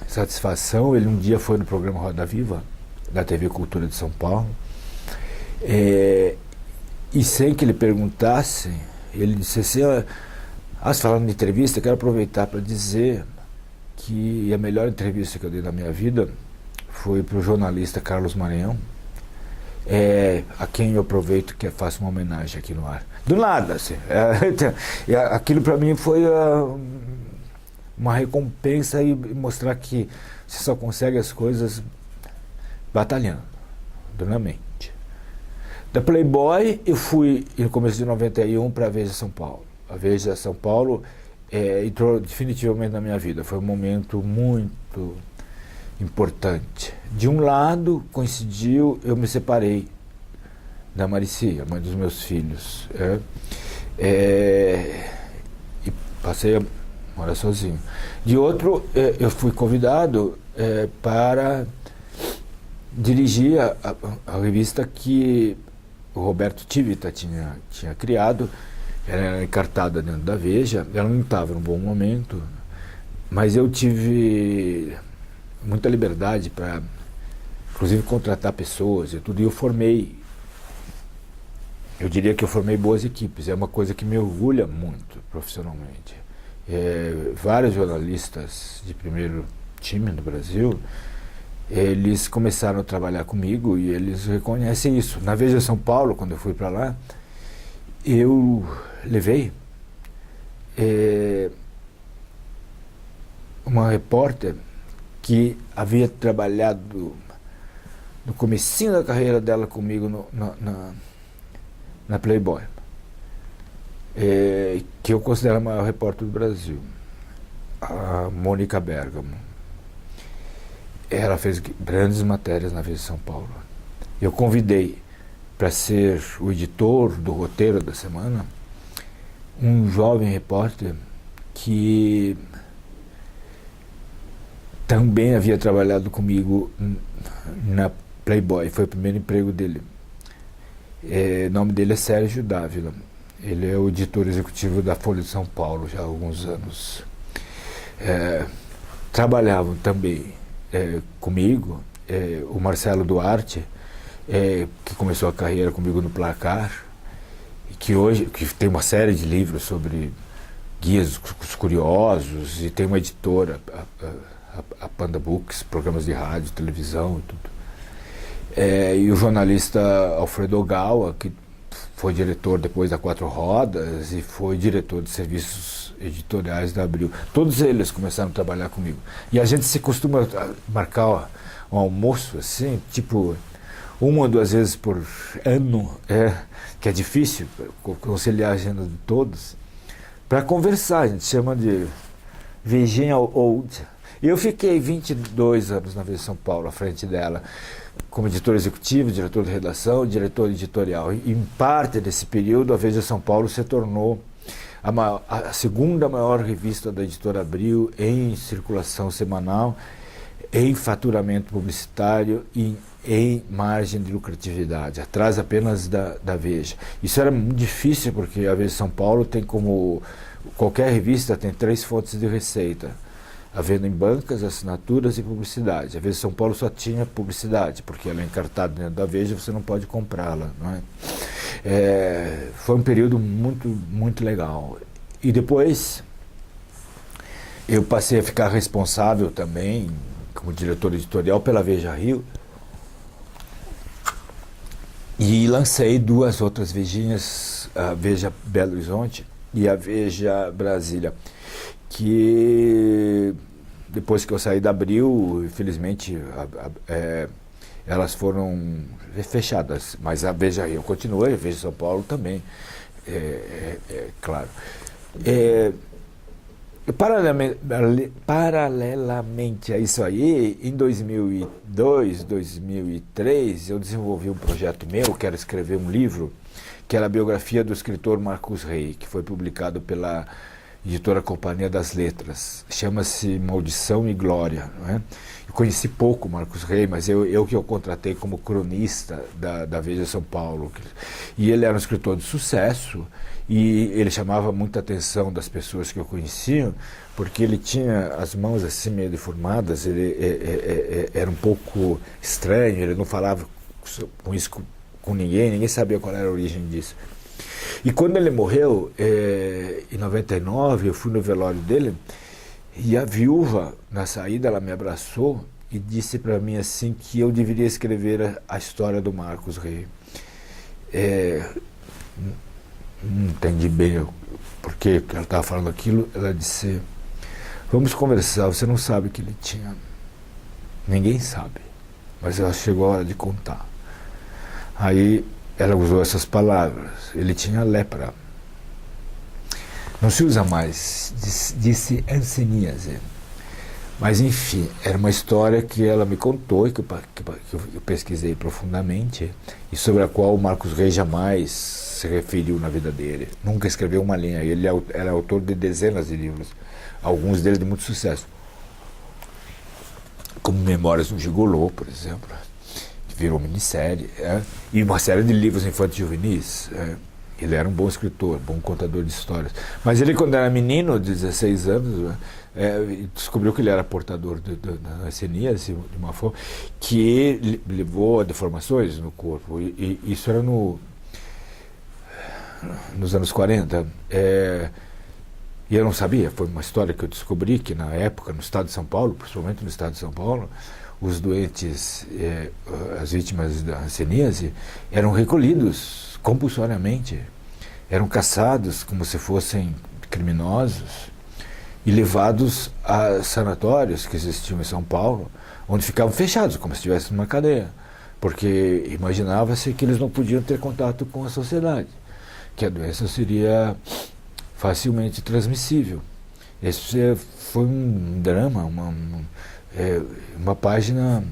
satisfação, ele um dia foi no programa Roda Viva, da TV Cultura de São Paulo. E sem que ele perguntasse, ele disse assim, falando de entrevista, eu quero aproveitar para dizer que a melhor entrevista que eu dei na minha vida foi para o jornalista Carlos Maranhão, a quem eu aproveito que faço uma homenagem aqui no ar. Do nada, assim. Aquilo para mim foi uma recompensa e mostrar que você só consegue as coisas batalhando, duramente. Da Playboy, eu fui no começo de 91 para a Veja São Paulo. A Veja São Paulo entrou definitivamente na minha vida. Foi um momento muito importante. De um lado, coincidiu, eu me separei da Maricia, mãe dos meus filhos. E passei a morar sozinho. De outro, eu fui convidado para dirigir a revista que o Roberto Tivita tinha criado. Ela era encartada dentro da Veja, ela não estava num bom momento, mas eu tive muita liberdade para, inclusive, contratar pessoas e tudo, e eu diria que eu formei boas equipes, é uma coisa que me orgulha muito profissionalmente. Vários jornalistas de primeiro time no Brasil, eles começaram a trabalhar comigo e eles reconhecem isso. Na Veja São Paulo, quando eu fui para lá, eu levei uma repórter que havia trabalhado no comecinho da carreira dela comigo na Playboy, que eu considero a maior repórter do Brasil, a Mônica Bergamo. Ela fez grandes matérias na Veja São Paulo. Eu convidei para ser o editor do roteiro da semana um jovem repórter que também havia trabalhado comigo na Playboy. Foi o primeiro emprego dele. O nome dele é Sérgio Dávila. Ele é o editor executivo da Folha de São Paulo já há alguns anos. Trabalhavam também comigo o Marcelo Duarte, que começou a carreira comigo no Placar, e que tem uma série de livros sobre guias dos curiosos, e tem uma editora, a Panda Books, programas de rádio, televisão e tudo. E o jornalista Alfredo Ogawa, que foi diretor depois da Quatro Rodas e foi diretor de serviços editoriais da Abril. Todos eles começaram a trabalhar comigo. E a gente se costuma marcar um almoço assim, tipo uma ou duas vezes por ano, que é difícil conciliar a agenda de todos, para conversar. A gente chama de Virginia Old. E eu fiquei 22 anos na Veja São Paulo, à frente dela, como editor executivo, diretor de redação, diretor editorial. E em parte desse período, a Veja São Paulo se tornou a segunda maior revista da Editora Abril em circulação semanal, em faturamento publicitário e em margem de lucratividade, atrás apenas da Veja. Isso era muito difícil, porque a Veja São Paulo tem, como qualquer revista, tem 3 fontes de receita: a venda em bancas, assinaturas e publicidade. A Veja São Paulo só tinha publicidade, porque ela é encartada dentro da Veja, você não pode comprá-la, não é? Foi um período muito, muito legal. E depois eu passei a ficar responsável também, como diretor editorial, pela Veja Rio, e lancei 2 outras Vejinhas, a Veja Belo Horizonte e a Veja Brasília, que depois que eu saí da Abril, infelizmente, elas foram fechadas, mas a Veja Rio continua e a Veja São Paulo também, claro. Paralelamente a isso aí, em 2002, 2003, eu desenvolvi um projeto meu, que era escrever um livro, que era a biografia do escritor Marcos Rey, que foi publicado pela editora Companhia das Letras. Chama-se Maldição e Glória, não é? Eu conheci pouco Marcos Rey, mas eu que o contratei como cronista da Veja São Paulo. E ele era um escritor de sucesso, e ele chamava muita atenção das pessoas que eu conhecia, porque ele tinha as mãos assim meio deformadas, ele era um pouco estranho, ele não falava com isso com ninguém sabia qual era a origem disso. E quando ele morreu, em 99, eu fui no velório dele, e a viúva, na saída, ela me abraçou e disse para mim assim que eu deveria escrever a história do Marcos Rey. Não entendi bem por que ela estava falando aquilo. Ela disse: vamos conversar, você não sabe o que ele tinha. Ninguém sabe, mas ela chegou a hora de contar. Aí ela usou essas palavras: ele tinha lepra. Não se usa mais, disse hanseníase. Mas enfim, era uma história que ela me contou e que eu pesquisei profundamente, e sobre a qual o Marcos Rey jamais se referiu na vida dele. Nunca escreveu uma linha. Ele era autor de dezenas de livros, alguns deles de muito sucesso, como Memórias de um Gigolô, por exemplo, que virou minissérie, e uma série de livros infantis e juvenis. Ele era um bom escritor, bom contador de histórias. Mas ele, quando era menino, de 16 anos, descobriu que ele era portador da hanseníase, de uma forma que levou a deformações no corpo. E isso era nos anos 40. E eu não sabia, foi uma história que eu descobri, que na época, no estado de São Paulo, principalmente no estado de São Paulo, os doentes, as vítimas da hanseníase, eram recolhidos compulsoriamente, eram caçados como se fossem criminosos e levados a sanatórios que existiam em São Paulo, onde ficavam fechados, como se estivessem numa cadeia, porque imaginava-se que eles não podiam ter contato com a sociedade, que a doença seria facilmente transmissível. Esse foi um drama, uma página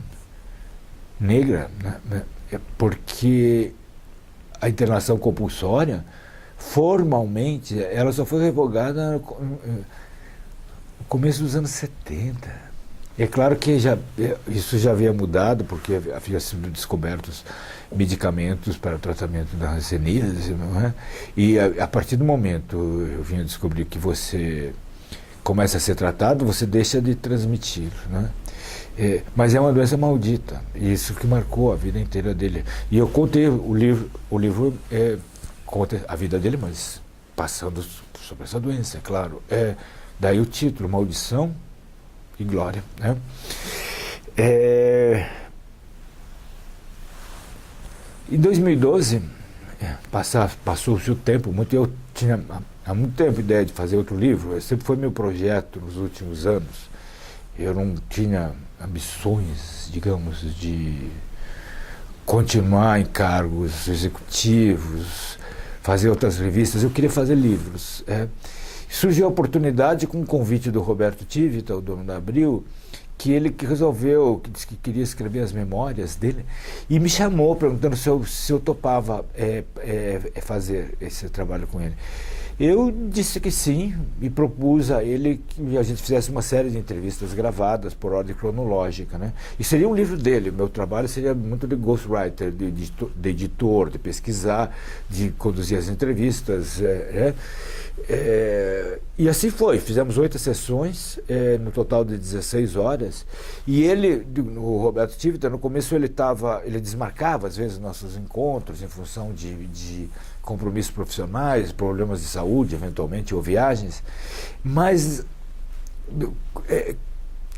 negra, né? Porque a internação compulsória, formalmente, ela só foi revogada no começo dos anos 70. É claro que isso já havia mudado, porque havia sido descobertos medicamentos para o tratamento da hanseníase, não é? E a partir do momento eu vim a descobrir que você começa a ser tratado, você deixa de transmitir, né? Mas é uma doença maldita, e isso que marcou a vida inteira dele. E eu contei o livro conta a vida dele, mas passando sobre essa doença, é claro. Daí o título, Maldição e Glória, né? Em 2012, passou-se o tempo, eu tinha há muito tempo ideia de fazer outro livro, sempre foi meu projeto nos últimos anos. Eu não tinha ambições, digamos, de continuar em cargos executivos, fazer outras revistas, eu queria fazer livros. Surgiu a oportunidade com um convite do Roberto Tivita, o dono da Abril, que ele resolveu, que disse que queria escrever as memórias dele, e me chamou perguntando se eu topava fazer esse trabalho com ele. Eu disse que sim, e propus a ele que a gente fizesse uma série de entrevistas gravadas por ordem cronológica, né? E seria um livro dele, meu trabalho seria muito de ghostwriter, de editor, de pesquisar, de conduzir as entrevistas, e assim foi, fizemos 8 sessões, no total de 16 horas, e ele, o Roberto Tivita, no começo ele desmarcava às vezes nossos encontros em função de compromissos profissionais, problemas de saúde, eventualmente, ou viagens, mas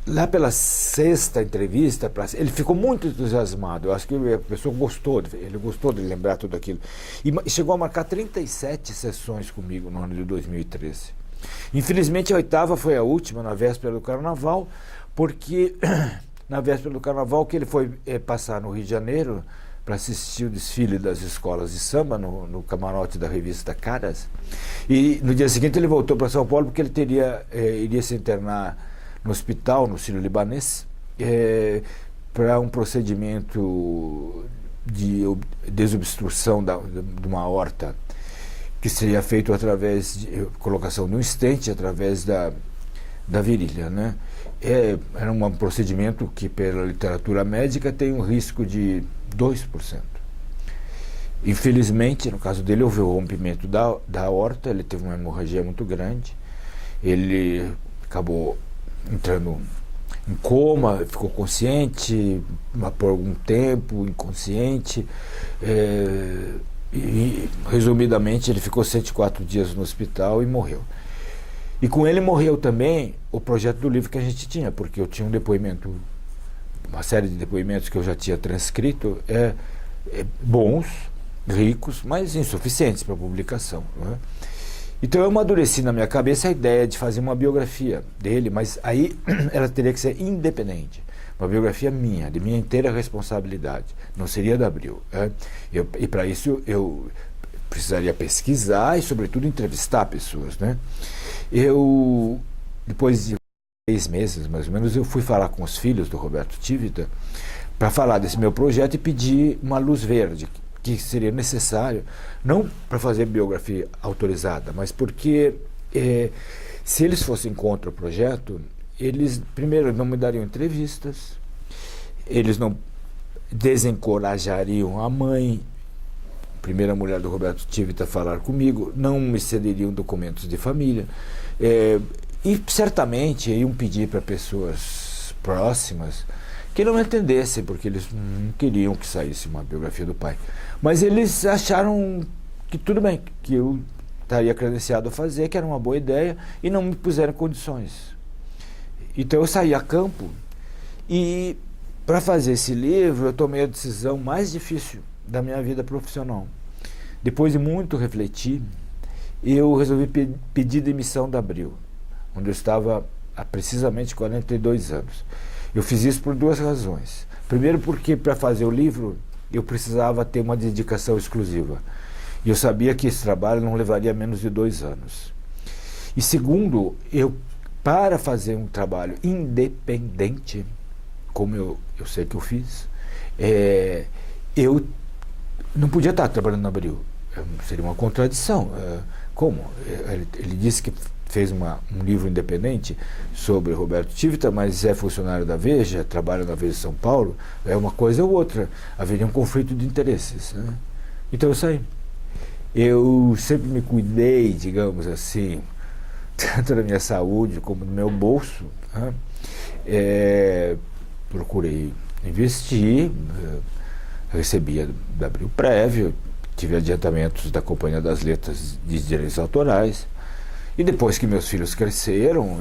lá pela 6ª entrevista, ele ficou muito entusiasmado. Eu acho que a pessoa gostou, ele gostou de lembrar tudo aquilo. E chegou a marcar 37 sessões comigo no ano de 2013. Infelizmente, a 8ª foi a última, na véspera do Carnaval, porque na véspera do Carnaval, que ele foi passar no Rio de Janeiro para assistir o desfile das escolas de samba no camarote da revista Caras, e no dia seguinte ele voltou para São Paulo porque ele iria se internar no hospital, no Sírio-Libanês, para um procedimento de desobstrução de uma aorta, que seria feito através de colocação de um stent através da virilha, né? Era um procedimento que, pela literatura médica, tem um risco de 2%. Infelizmente, no caso dele, houve o rompimento da aorta, ele teve uma hemorragia muito grande, ele acabou entrando em coma, ficou consciente por algum tempo, inconsciente, e resumidamente ele ficou 104 dias no hospital e morreu. E com ele morreu também o projeto do livro que a gente tinha, porque eu tinha um depoimento, uma série de depoimentos que eu já tinha transcrito, bons, ricos, mas insuficientes para publicação, não é? Então eu amadureci na minha cabeça a ideia de fazer uma biografia dele, mas aí ela teria que ser independente, uma biografia minha, de minha inteira responsabilidade, não seria da Abril. E para isso eu precisaria pesquisar e, sobretudo, entrevistar pessoas, né? Depois de 6 meses, mais ou menos, eu fui falar com os filhos do Roberto Tivita para falar desse meu projeto e pedir uma luz verde, que seria necessário, não para fazer biografia autorizada, mas porque se eles fossem contra o projeto, eles, primeiro, não me dariam entrevistas, eles não desencorajariam a mãe, primeira mulher do Roberto Tivita, a falar comigo, não me cederiam documentos de família, e certamente iam pedir para pessoas próximas que não me entendessem, porque eles não queriam que saísse uma biografia do pai. Mas eles acharam que tudo bem, que eu estaria credenciado a fazer, que era uma boa ideia, e não me puseram condições. Então eu saí a campo, e para fazer esse livro eu tomei a decisão mais difícil da minha vida profissional. Depois de muito refletir, eu resolvi pedir demissão da Abril, onde eu estava há precisamente 42 anos. Eu fiz isso por 2 razões. Primeiro, porque para fazer o livro eu precisava ter uma dedicação exclusiva. E eu sabia que esse trabalho não levaria menos de 2 anos. E segundo, para fazer um trabalho independente, como eu sei que eu fiz, eu não podia estar trabalhando na Abril. Seria uma contradição. Como? Ele disse que fez um livro independente sobre Roberto Tivita, mas é funcionário da Veja, trabalha na Veja de São Paulo, é uma coisa ou outra. Haveria um conflito de interesses, né? Então eu saí. Eu sempre me cuidei, digamos assim, tanto da minha saúde como do meu bolso, né? Procurei investir, recebia da Abril prévio, tive adiantamentos da Companhia das Letras de direitos autorais, e depois que meus filhos cresceram,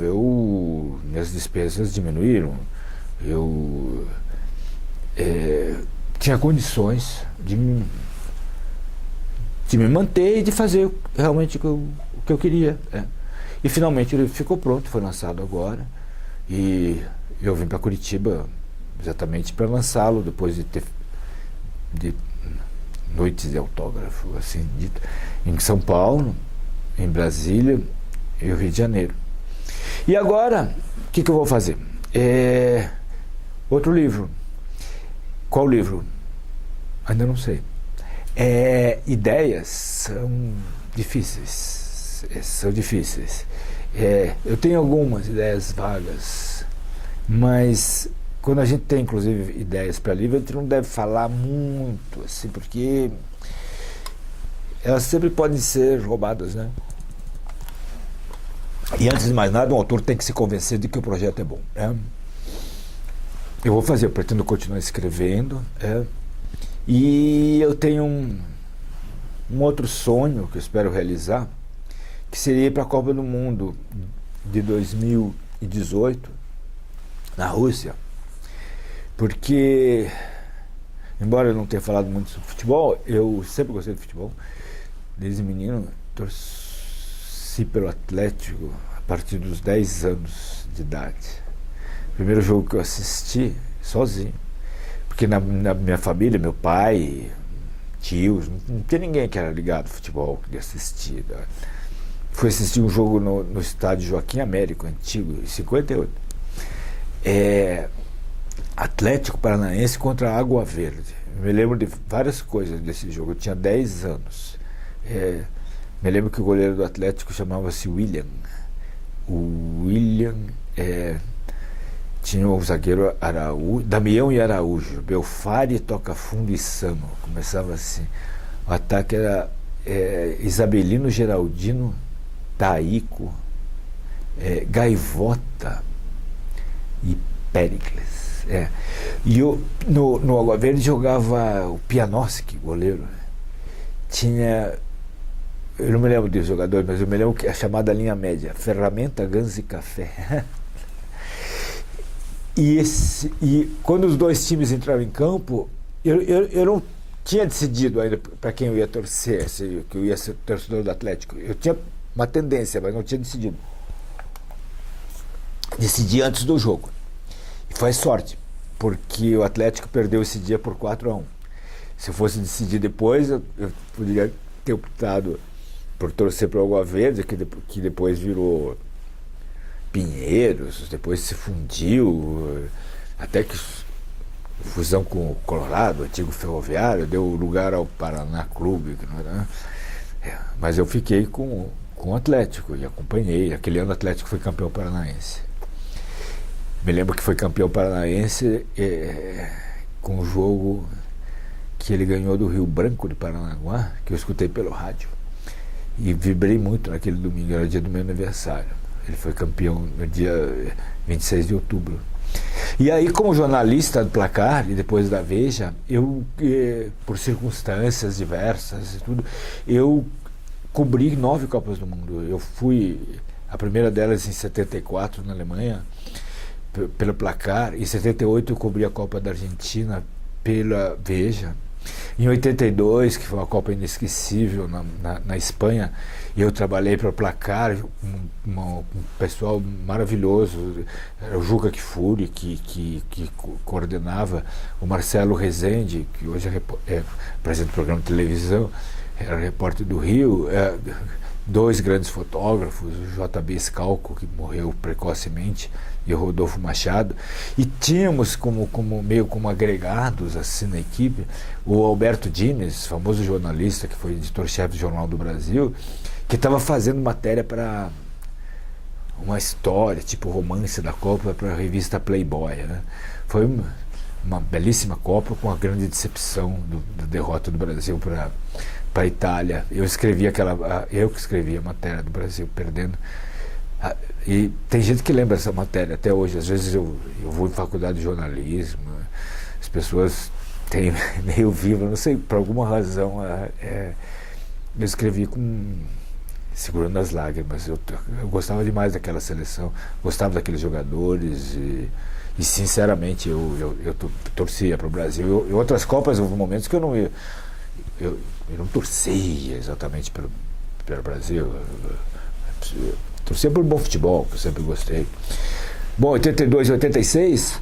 minhas despesas diminuíram. Eu tinha condições de me manter e de fazer realmente o que eu queria. E finalmente ele ficou pronto, foi lançado agora, e eu vim para Curitiba exatamente para lançá-lo, depois de ter de noites de autógrafo, assim dito, em São Paulo, em Brasília e no Rio de Janeiro. E agora, o que eu vou fazer? Outro livro. Qual livro? Ainda não sei. Ideias são difíceis. Eu tenho algumas ideias vagas, mas quando a gente tem, inclusive, ideias para livro, a gente não deve falar muito, assim, porque elas sempre podem ser roubadas, né? E antes de mais nada, um autor tem que se convencer de que o projeto é bom, né? Eu vou fazer, eu pretendo continuar escrevendo, e eu tenho um outro sonho que eu espero realizar, que seria ir para a Copa do Mundo de 2018, na Rússia, porque, embora eu não tenha falado muito sobre futebol, eu sempre gostei de futebol, desde menino, torci pelo Atlético a partir dos 10 anos de idade. O primeiro jogo que eu assisti, sozinho, porque na minha família, meu pai, tios, não tinha ninguém que era ligado ao futebol, que assistia. Né? Fui assistir um jogo no estádio Joaquim Américo, antigo, em 58. Atlético Paranaense contra Água Verde. Eu me lembro de várias coisas desse jogo, eu tinha 10 anos. Me lembro que o goleiro do Atlético chamava-se William. O William tinha o zagueiro Araújo, Damião e Araújo, Belfari, Toca Fundo e Sano. Começava assim. O ataque era Isabelino, Geraldino, Taíco, Gaivota e Péricles. E eu, no Água Verde jogava o Pianoski, goleiro. Tinha, eu não me lembro dos jogadores, mas eu me lembro que a chamada linha média, Ferramenta, Gans e Café. E quando os dois times entraram em campo, eu não tinha decidido ainda para quem eu ia torcer, que eu ia ser torcedor do Atlético. Eu tinha uma tendência, mas não tinha decidido. Decidi antes do jogo. E foi sorte, porque o Atlético perdeu esse dia por 4-1. Se eu fosse decidir depois, eu poderia ter optado por torcer para o Água Verde, que depois virou Pinheiros, depois se fundiu, até que fusão com o Colorado, o antigo Ferroviário, deu lugar ao Paraná Clube. Mas eu fiquei com o Atlético e acompanhei. Aquele ano o Atlético foi campeão paranaense. Me lembro que foi campeão paranaense com o jogo que ele ganhou do Rio Branco de Paranaguá, que eu escutei pelo rádio. E vibrei muito naquele domingo, era o dia do meu aniversário. Ele foi campeão no dia 26 de outubro. E aí, como jornalista do Placar e depois da Veja, eu, por circunstâncias diversas e tudo, eu cobri 9 Copas do Mundo. Eu fui, a primeira delas em 74, na Alemanha, pelo Placar. Em 78 eu cobri a Copa da Argentina pela Veja. Em 82, que foi uma Copa inesquecível na Espanha, eu trabalhei para o Placar, um pessoal maravilhoso, era o Juca Kfouri, que coordenava, o Marcelo Rezende, que hoje apresenta o programa de televisão, era repórter do Rio, 2 grandes fotógrafos, o JB Scalco, que morreu precocemente, e o Rodolfo Machado, e tínhamos meio como agregados assim na equipe o Alberto Dines, famoso jornalista que foi editor-chefe do Jornal do Brasil, que estava fazendo matéria para uma história, tipo romance da Copa, para a revista Playboy, né? Foi uma belíssima Copa com uma grande decepção da derrota do Brasil para a Itália. Eu que escrevi a matéria do Brasil perdendo. E tem gente que lembra essa matéria até hoje. Às vezes eu vou em faculdade de jornalismo, as pessoas têm meio vivo, não sei, por alguma razão eu escrevi segurando as lágrimas. Eu gostava demais daquela seleção, gostava daqueles jogadores e sinceramente eu torcia para o Brasil. Em outras Copas houve momentos que eu não torcia exatamente pelo Brasil. Torcia por bom futebol, que eu sempre gostei. Bom, 82 e 86,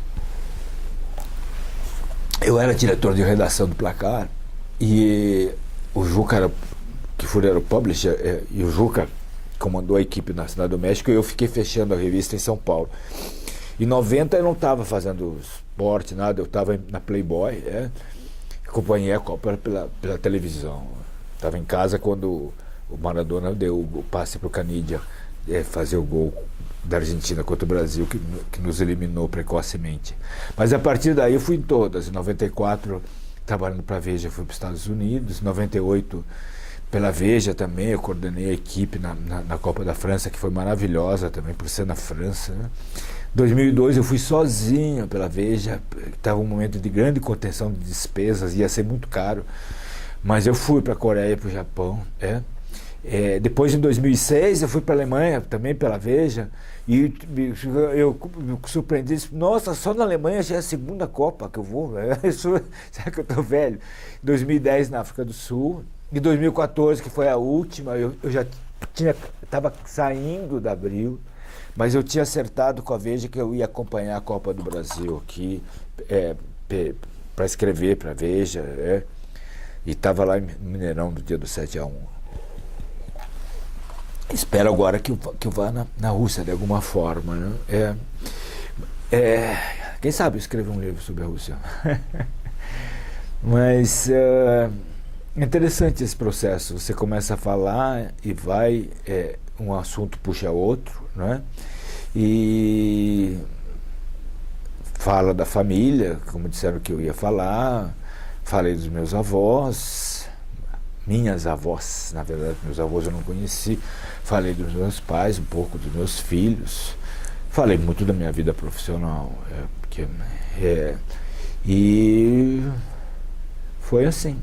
eu era diretor de redação do Placar e o Juca era, que era o publisher, e o Juca comandou a equipe na Cidade do México e eu fiquei fechando a revista em São Paulo. Em 90 eu não estava fazendo esporte, nada, eu estava na Playboy, acompanhei a Copa pela televisão. Estava em casa quando o Maradona deu o passe para o Canidia fazer o gol da Argentina contra o Brasil, que nos eliminou precocemente. Mas a partir daí eu fui em todas. Em 94, trabalhando para a Veja, fui para os Estados Unidos. Em 98, pela Veja também, eu coordenei a equipe na Copa da França, que foi maravilhosa também, por ser na França. Né? Em 2002 eu fui sozinho pela Veja, estava um momento de grande contenção de despesas, ia ser muito caro, mas eu fui para a Coreia e para o Japão. Depois, em 2006, eu fui para a Alemanha, também pela Veja, e eu me surpreendi, disse, nossa, só na Alemanha já é a segunda Copa que eu vou, será que eu estou velho? Em 2010, na África do Sul, em 2014, que foi a última, eu já estava saindo da Abril, mas eu tinha acertado com a Veja que eu ia acompanhar a Copa do Brasil aqui, para escrever para a Veja, e estava lá em Mineirão no dia do 7-1. Espero agora que eu vá na Rússia de alguma forma. Né? Quem sabe eu escrevo um livro sobre a Rússia. Mas é interessante esse processo. Você começa a falar e vai, um assunto puxa outro, né? E fala da família, como disseram que eu ia falar, falei dos meus avós, minhas avós, na verdade, meus avós eu não conheci, falei dos meus pais, um pouco dos meus filhos, falei muito da minha vida profissional, e foi assim.